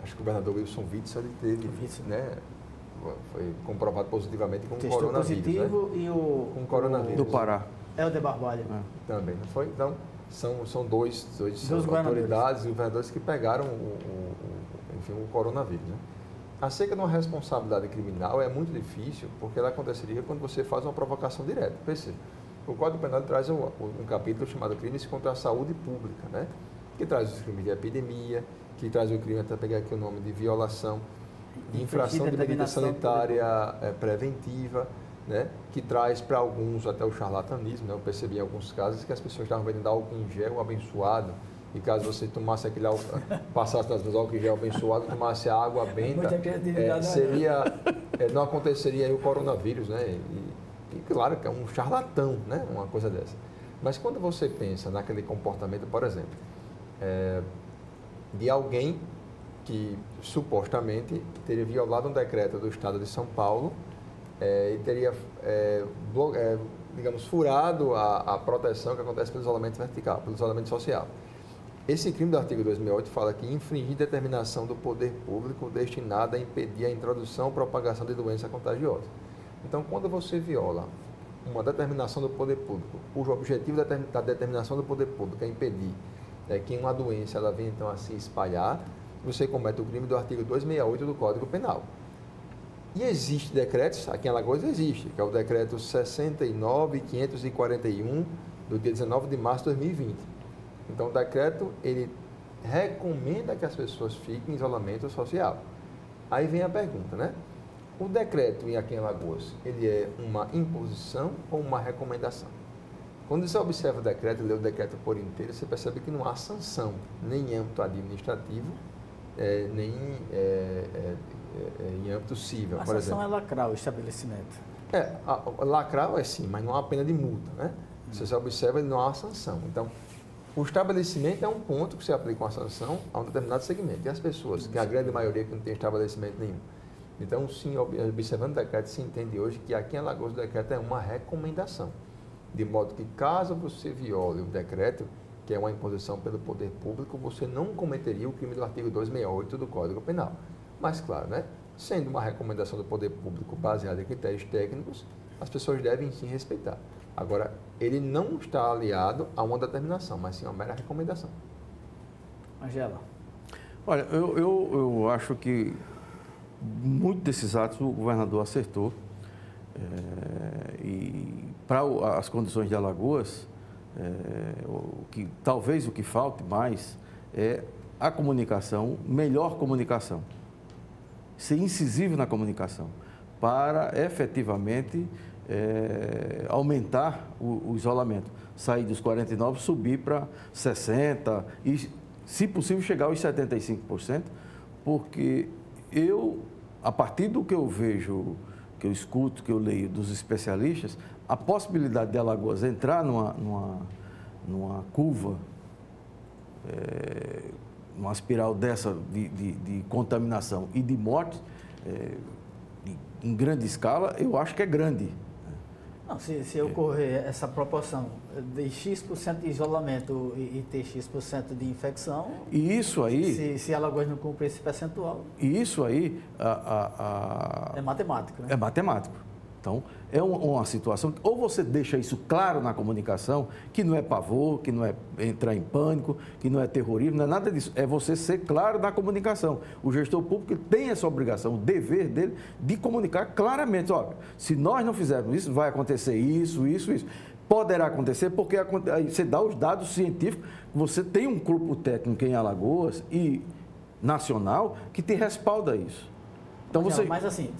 acho que o governador Wilson Witzel, ele teve, né, foi comprovado positivamente com o coronavírus. Positivo, né? E com o coronavírus. Do Pará. Helder Barbalho. Também, não foi? Então, são dois autoridades e governadores que pegaram enfim, o coronavírus. Né? Acerca de uma responsabilidade criminal é muito difícil, porque ela aconteceria quando você faz uma provocação direta. Perceba, o Código Penal traz um capítulo chamado Crimes contra a Saúde Pública, né? Que traz os crimes de epidemia, que traz o crime, até pegar aqui o nome, de violação, infração de medida sanitária preventiva, né? Que traz para alguns até o charlatanismo. Né? Eu percebi em alguns casos que as pessoas estavam vendendo álcool em gel abençoado, e caso você tomasse aquele álcool, passasse nas mãos álcool em gel abençoado, tomasse a água benta, não aconteceria aí o coronavírus, né? E claro que é um charlatão, né? Uma coisa dessa. Mas quando você pensa naquele comportamento, por exemplo, de alguém que supostamente teria violado um decreto do Estado de São Paulo e teria, digamos, furado a proteção que acontece pelo isolamento vertical, pelo isolamento social. Esse crime do artigo 268 fala que infringir determinação do poder público destinada a impedir a introdução ou propagação de doença contagiosa. Então, quando você viola uma determinação do poder público, cujo objetivo da determinação do poder público é impedir que uma doença ela venha então a se espalhar, você comete o crime do artigo 268 do Código Penal. E existem decretos, aqui em Alagoas existe, que é o decreto 69.541 do dia 19 de março de 2020. Então, o decreto, ele recomenda que as pessoas fiquem em isolamento social. Aí vem a pergunta, né? O decreto aqui em Alagoas, ele é uma imposição ou uma recomendação? Quando você observa o decreto, lê o decreto por inteiro, você percebe que não há sanção, nem em âmbito administrativo, nem em âmbito civil, por exemplo. A sanção é lacrar o estabelecimento. Lacrar é sim, mas não há pena de multa, né? Se você observa, não há sanção. Então, o estabelecimento é um ponto que se aplica uma sanção a um determinado segmento. E as pessoas, que é a grande maioria que não tem estabelecimento nenhum. Então, sim, observando o decreto, se entende hoje que aqui em Alagoas o decreto é uma recomendação. De modo que, caso você viole o decreto, que é uma imposição pelo poder público, você não cometeria o crime do artigo 268 do Código Penal. Mas, claro, né? Sendo uma recomendação do poder público baseada em critérios técnicos, as pessoas devem sim respeitar. Agora, ele não está aliado a uma determinação, mas sim a uma mera recomendação. Angela. Olha, eu acho que muito desses atos o governador acertou. E para as condições de Alagoas, talvez o que falte mais é a comunicação, melhor comunicação. Ser incisivo na comunicação, para efetivamente aumentar o isolamento. Sair dos 49%, subir para 60% e, se possível, chegar aos 75%, porque a partir do que eu vejo, que eu escuto, que eu leio dos especialistas, a possibilidade de Alagoas entrar numa curva, numa espiral dessa de contaminação e de morte, em grande escala, eu acho que é grande. Não, se ocorrer essa proporção de X% de isolamento e ter X% de infecção, e isso aí, se Alagoas não cumprir esse percentual... E isso aí... é matemático, né? É matemático. Então, é uma situação que ou você deixa isso claro na comunicação, que não é pavor, que não é entrar em pânico, que não é terrorismo, não é nada disso. É você ser claro na comunicação. O gestor público tem essa obrigação, o dever dele de comunicar claramente. Ó, se nós não fizermos isso, vai acontecer isso, isso, isso. Poderá acontecer porque aí você dá os dados científicos. Você tem um grupo técnico em Alagoas e nacional que te respalda isso. Então, Mas assim...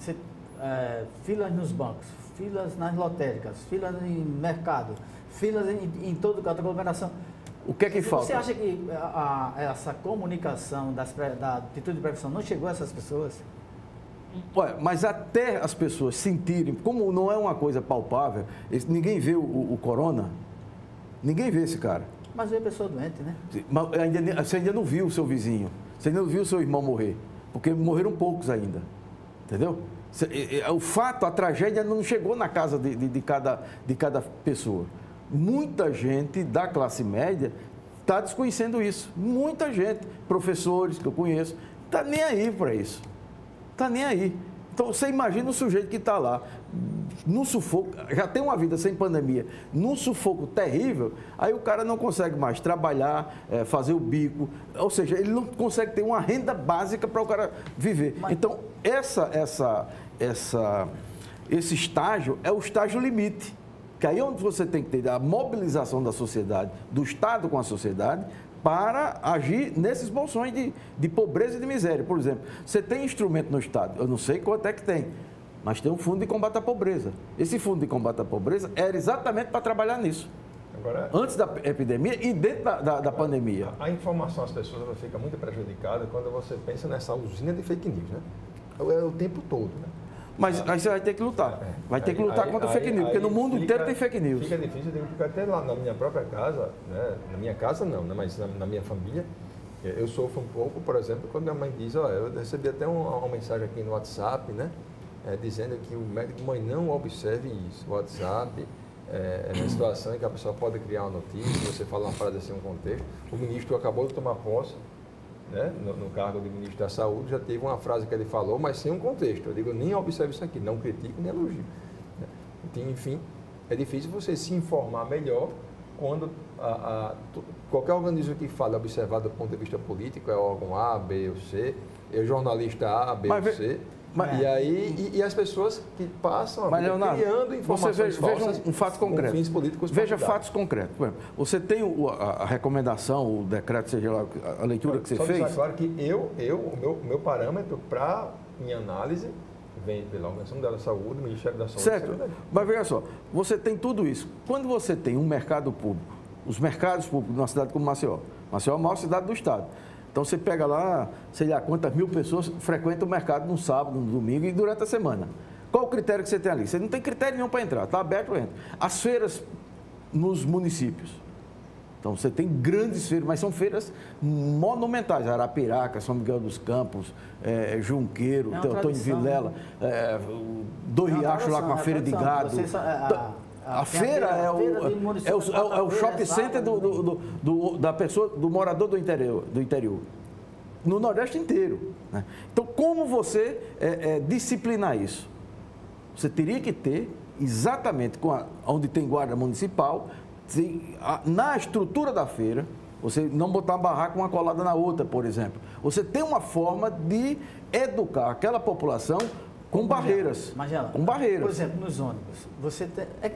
filas nos bancos, filas nas lotéricas, filas em mercado, filas em todo canto, aglomeração. O que é que falta? Você acha que essa comunicação da atitude de prevenção não chegou a essas pessoas? Olha, mas até as pessoas sentirem, como não é uma coisa palpável, ninguém vê o corona, ninguém vê esse cara. Mas vê a pessoa doente, né? Mas você ainda não viu o seu vizinho, você ainda não viu o seu irmão morrer, porque morreram poucos ainda, entendeu? O fato, a tragédia não chegou na casa de cada pessoa. Muita gente da classe média está desconhecendo isso. Muita gente, professores que eu conheço, está nem aí para isso. Está nem aí. Então, você imagina o sujeito que está lá, num sufoco, já tem uma vida sem pandemia, num sufoco terrível, aí o cara não consegue mais trabalhar, fazer o bico, ou seja, ele não consegue ter uma renda básica para o cara viver. Então, esse estágio é o estágio limite, que aí é onde você tem que ter a mobilização da sociedade, do Estado com a sociedade, para agir nesses bolsões de pobreza e de miséria. Por exemplo, você tem instrumento no Estado, eu não sei quanto é que tem, mas tem um fundo de combate à pobreza. Esse fundo de combate à pobreza era exatamente para trabalhar nisso. Agora, antes da epidemia e dentro da pandemia. A informação às pessoas ela fica muito prejudicada quando você pensa nessa usina de fake news, né? É o tempo todo, né? Mas aí você vai ter que lutar. Vai ter que lutar contra o fake news, porque no mundo inteiro tem fake news. Fica difícil, eu digo, porque até lá na minha própria casa, né? Na minha casa não, né? Mas na minha família, eu sofro um pouco, por exemplo, quando minha mãe diz, ó, eu recebi até uma mensagem aqui no WhatsApp, né? Dizendo que o médico, mãe, não observe isso. O WhatsApp é uma situação em que a pessoa pode criar uma notícia, você fala uma frase assim, um contexto. O ministro acabou de tomar posse, né, no cargo de ministro da Saúde, já teve uma frase que ele falou, mas sem um contexto. Eu digo, nem observe isso aqui, não critico nem elogio. Então, enfim, é difícil você se informar melhor quando qualquer organismo que fale observar do ponto de vista político é órgão A, B ou C, é o jornalista A, B ou C. E as pessoas que passam a vida criando informações falsas um fato concreto. Com fins políticos. Veja fatos concretos. Por exemplo, você tem a recomendação, o decreto, seja lá a leitura que você fez. Só claro que o meu parâmetro para minha análise vem pela Organização Mundial da Saúde, do Ministério da Saúde. Certo. Mas veja só, você tem tudo isso. Quando você tem um mercado público, os mercados públicos numa cidade como Maceió é a maior cidade do estado. Então, você pega lá, sei lá, quantas mil pessoas frequentam o mercado no sábado, no domingo e durante a semana. Qual o critério que você tem ali? Você não tem critério nenhum para entrar, está aberto, entra. As feiras nos municípios. Então, você tem grandes feiras, mas são feiras monumentais. Arapiraca, São Miguel dos Campos, Junqueiro, Antônio Vilela, do Riacho lá com a feira de gado. A feira é o shopping center da pessoa, do morador do interior, no Nordeste inteiro. Né? Então, como você disciplinar isso? Você teria que ter, exatamente onde tem guarda municipal, na estrutura da feira, você não botar uma barraca uma colada na outra, por exemplo. Você tem uma forma de educar aquela população com barreiras. Com barreiras. Por exemplo, nos ônibus,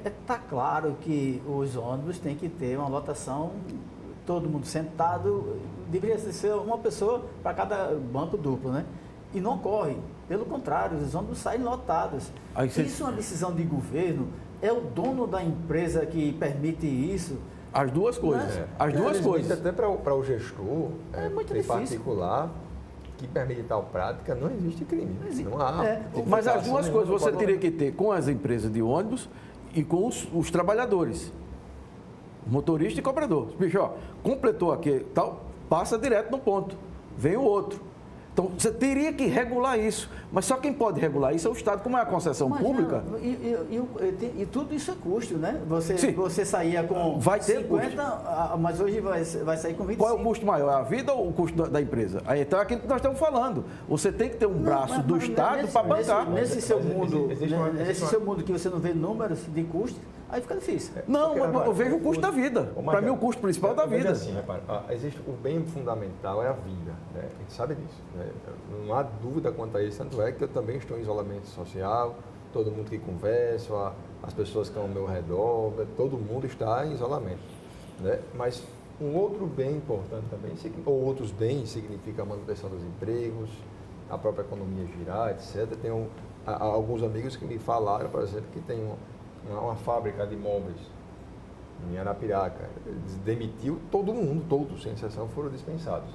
está claro que os ônibus têm que ter uma lotação, todo mundo sentado, deveria ser uma pessoa para cada banco duplo, né? E não ocorre. Pelo contrário, os ônibus saem lotados. Isso é uma decisão de governo? É o dono da empresa que permite isso? As duas coisas. As duas coisas. Até para o gestor, em particular, que permite tal prática, não existe crime. Não há. Mas as duas coisas você teria que ter com as empresas de ônibus e com os trabalhadores. Motorista e cobrador. Bicho, ó, completou aqui, tal, passa direto no ponto. Vem o outro. Então, você teria que regular isso. Mas só quem pode regular isso é o Estado. Como é a concessão pública... E tudo isso é custo, né? Você saía com vai ter 50, custo. Mas hoje vai sair com 25. Qual é o custo maior? A vida ou o custo da empresa? Aí então é aquilo que nós estamos falando. Você tem que ter um braço do Estado para bancar. Nesse seu mundo que você não vê números de custo, aí fica difícil. Não, eu vejo o custo da vida. Para mim, o custo principal é da vida. Assim, repara, existe o bem fundamental é a vida. Né? A gente sabe disso. Né? Não há dúvida quanto a isso. Tanto é que eu também estou em isolamento social, todo mundo que conversa, as pessoas que estão ao meu redor, todo mundo está em isolamento. Né? Mas um outro bem importante também, ou outros bens, significa a manutenção dos empregos, a própria economia girar, etc. Tenho alguns amigos que me falaram, por exemplo, que tem uma fábrica de móveis em Arapiraca, demitiu todo mundo, todos, sem exceção, foram dispensados.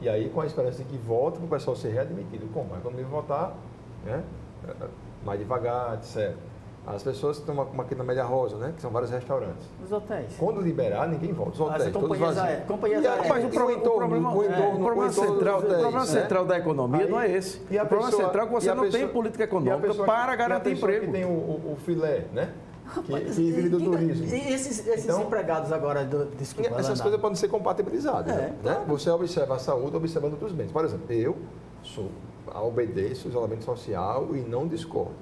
E aí, com a esperança de que volte, para o pessoal ser readmitido. Como? A economia voltar, né? Mais devagar, etc. As pessoas que estão aqui na Média Rosa, né? Que são vários restaurantes. Os hotéis. Quando liberar, ninguém volta. Os hotéis, todos vazios. Mas o problema central da economia não é esse. O problema central é que você não tem política econômica para garantir emprego. Que tem o filé, né? Que vive do turismo. E esses empregados agora, desculpa, essas coisas podem ser compatibilizadas. Né? Você observa a saúde observando outros bens. Por exemplo, eu obedeço o isolamento social e não discordo.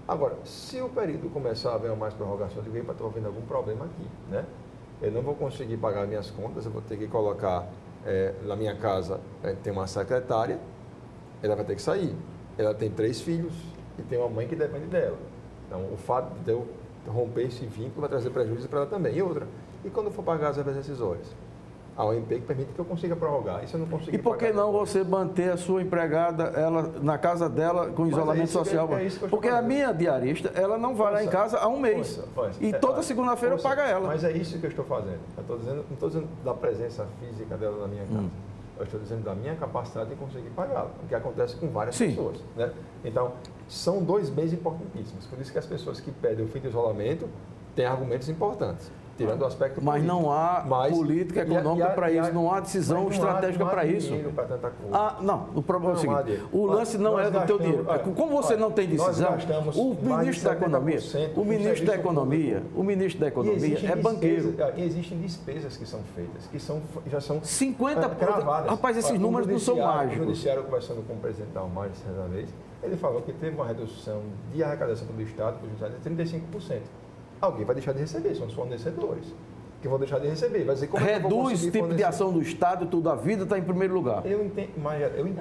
Agora, se o período começar a haver mais prorrogação, eu digo, para estou vendo algum problema aqui, né? Eu não vou conseguir pagar minhas contas, eu vou ter que colocar na minha casa, tem uma secretária, ela vai ter que sair. Ela tem 3 filhos e tem uma mãe que depende dela. Então, o fato de eu romper esse vínculo vai trazer prejuízo para ela também. E outra, e quando eu for pagar as verbas rescisórias? A OMP que permite que eu consiga prorrogar. E se eu não conseguir E por que não você manter a sua empregada ela, na casa dela com isolamento social? Porque a minha diarista, ela não vai lá em casa há um mês. E toda segunda-feira eu pago ela. Mas é isso que eu estou fazendo. Não estou dizendo da presença física dela na minha casa. Eu estou dizendo da minha capacidade de conseguir pagá-la, o que acontece com várias pessoas. Né? Então, são 2 meses importantíssimos. Por isso que as pessoas que pedem o fim do isolamento têm argumentos importantes. Tirando o aspecto mas político. Não há política econômica para isso, não há decisão estratégica para isso. Para tanta coisa. Não, o problema é o seguinte, o lance não é do teu dinheiro. Como você não tem decisão, o ministro da Economia é banqueiro. E existem despesas que são feitas, que já são 50%. cravadas. Rapaz, esses números não são mágicos. O judiciário, conversando com o presidente Dalmar certa vez, ele falou que teve uma redução de arrecadação do Estado do judiciário de 35%. Alguém vai deixar de receber, são os fornecedores que vão deixar de receber. Vai dizer, como reduz esse tipo de ação do Estado, tudo, a vida está em primeiro lugar. Eu entendo, mas eu não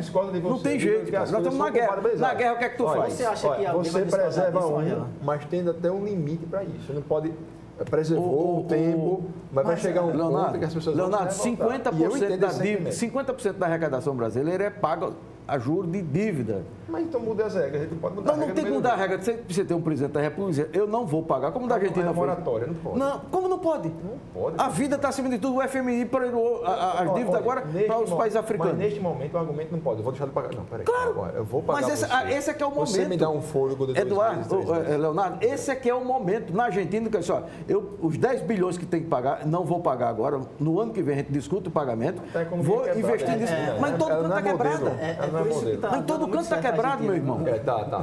discordo de você. Não tem jeito, cara. Nós estamos na guerra. Na guerra, o que é que tu faz? Você acha que você preserva mas tem até um limite para isso. Você não pode... Preservou o tempo, mas vai chegar um ponto que as pessoas vão Leonardo, 50% da arrecadação brasileira é paga a juros de dívida. Mas então muda as regras, a gente pode mudar a regra. Não tem que mudar a regra. Você tem um presidente da República dizer, eu não vou pagar, como da Argentina foi. moratória, não pode. Não, como não pode? Não pode. A vida está acima de tudo, o FMI parou as dívidas agora para os países africanos. Mas neste momento o argumento não pode, eu vou deixar de pagar. Não, peraí. Claro. Agora, eu vou pagar. Mas esse é que é o momento. Você me dá um fôlego de 2 Eduardo, meses, Leonardo, esse é que é o momento. Na Argentina, que é só, os 10 bilhões que tem que pagar, não vou pagar agora. No ano que vem a gente discute o pagamento. Vou investir nisso. Mas em todo canto está quebrada. Mas em todo canto está quebrado, meu irmão.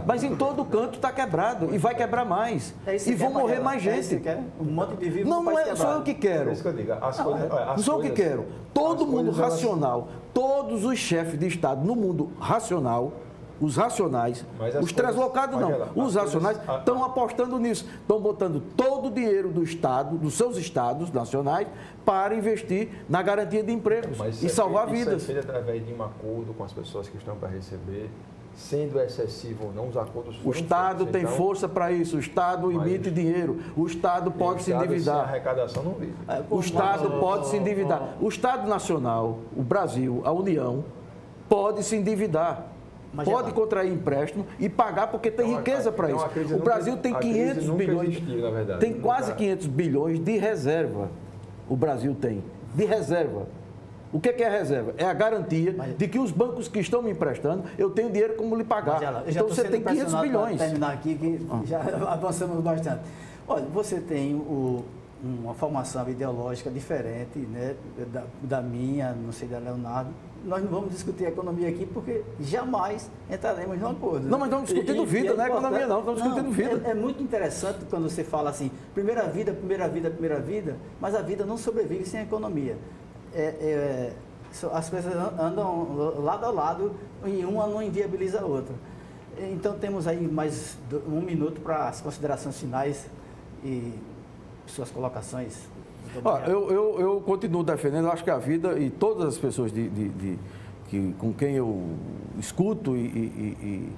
Mas em todo canto está quebrado e vai quebrar mais. E vão morrer mais gente. Um monte de vivo. Não é só eu que quero. É isso que eu digo. Não sou eu que quero. Todo mundo racional, todos os chefes de Estado no mundo racional, os racionais, os translocados não, os racionais estão apostando nisso, estão botando todo o dinheiro do Estado, dos seus estados nacionais, para investir na garantia de empregos e salvar vidas. Isso é feito através de um acordo com as pessoas que estão para receber, sendo excessivo ou não, os acordos foram O Estado feitos, tem então, força para isso, o Estado emite dinheiro, o Estado pode se endividar. A arrecadação não vive. O Estado pode se endividar. O Estado Nacional, o Brasil, a União, pode se endividar. Pode contrair empréstimo e pagar porque tem riqueza para isso. O Brasil tem 500 bilhões, tem quase 500 bilhões de reserva. O Brasil tem, de reserva. O que é a reserva? É a garantia de que os bancos que estão me emprestando, eu tenho dinheiro como lhe pagar. Então você tem 500 bilhões. Para terminar aqui, que já avançamos bastante. Olha, você tem uma formação ideológica diferente, né, da minha, não sei, da Leonardo. Nós não vamos discutir economia aqui porque jamais entraremos num acordo. Não, mas estamos discutindo vida, não é economia não, estamos discutindo vida. É muito interessante quando você fala assim, primeira vida, mas a vida não sobrevive sem a economia. As coisas andam lado a lado e uma não inviabiliza a outra. Então temos aí mais 1 minuto para as considerações finais e suas colocações. Eu continuo defendendo, acho que a vida e todas as pessoas com quem eu escuto e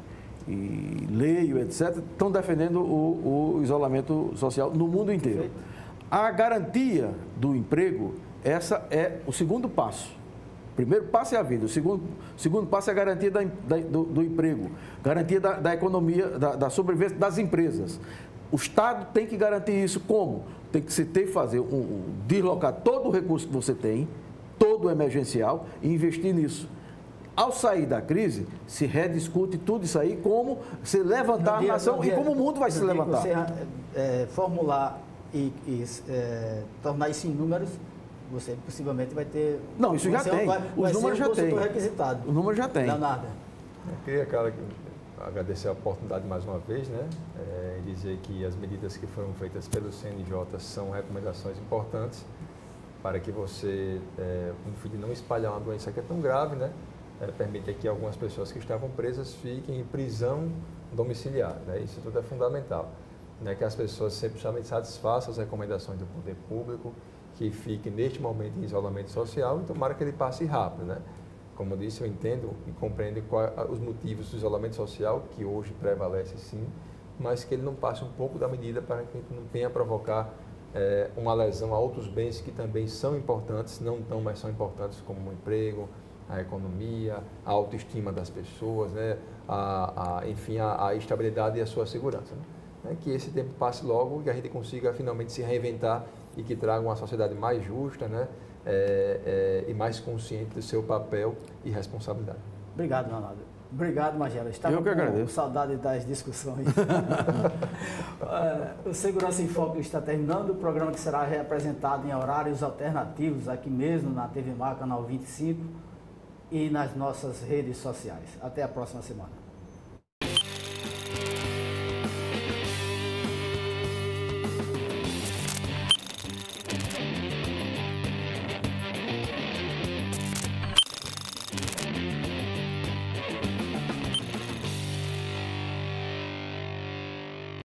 leio, etc., estão defendendo o isolamento social no mundo inteiro. Perfeito. A garantia do emprego, essa é o segundo passo. O primeiro passo é a vida, o segundo passo é a garantia do emprego, garantia da economia, da sobrevivência das empresas. O Estado tem que garantir isso como? Tem que fazer deslocar todo o recurso que você tem, todo o emergencial, e investir nisso. Ao sair da crise, se rediscute tudo isso aí, como se levantar a nação e como o mundo vai se levantar. Você formular e tornar isso em números, você possivelmente vai ter... Não, isso já tem. Os números já tem. Requisitado. Os números já tem. Leonardo. Eu queria, agradecer a oportunidade mais uma vez, né? E dizer que as medidas que foram feitas pelo CNJ são recomendações importantes para que você, no fim de não espalhar uma doença que é tão grave, né? permitir que algumas pessoas que estavam presas fiquem em prisão domiciliar, né? Isso tudo é fundamental, né? Que as pessoas sempre satisfaçam as recomendações do poder público, que fique neste momento em isolamento social e tomara que ele passe rápido, né? Como eu disse, eu entendo e compreendo os motivos do isolamento social, que hoje prevalece sim, mas que ele não passe um pouco da medida para que não venha a provocar uma lesão a outros bens que também são importantes, não tão, mas são importantes, como o emprego, a economia, a autoestima das pessoas, né? Enfim, a estabilidade e a sua segurança, né? Que esse tempo passe logo e que a gente consiga finalmente se reinventar e que traga uma sociedade mais justa, né? E mais consciente do seu papel e responsabilidade. Obrigado, Leonardo. Obrigado, Magela. Estava Eu que agradeço. com saudade das discussões. O Segurança em Foco está terminando, o programa que será reapresentado em horários alternativos aqui mesmo na TV Mar, canal 25 e nas nossas redes sociais. Até a próxima semana.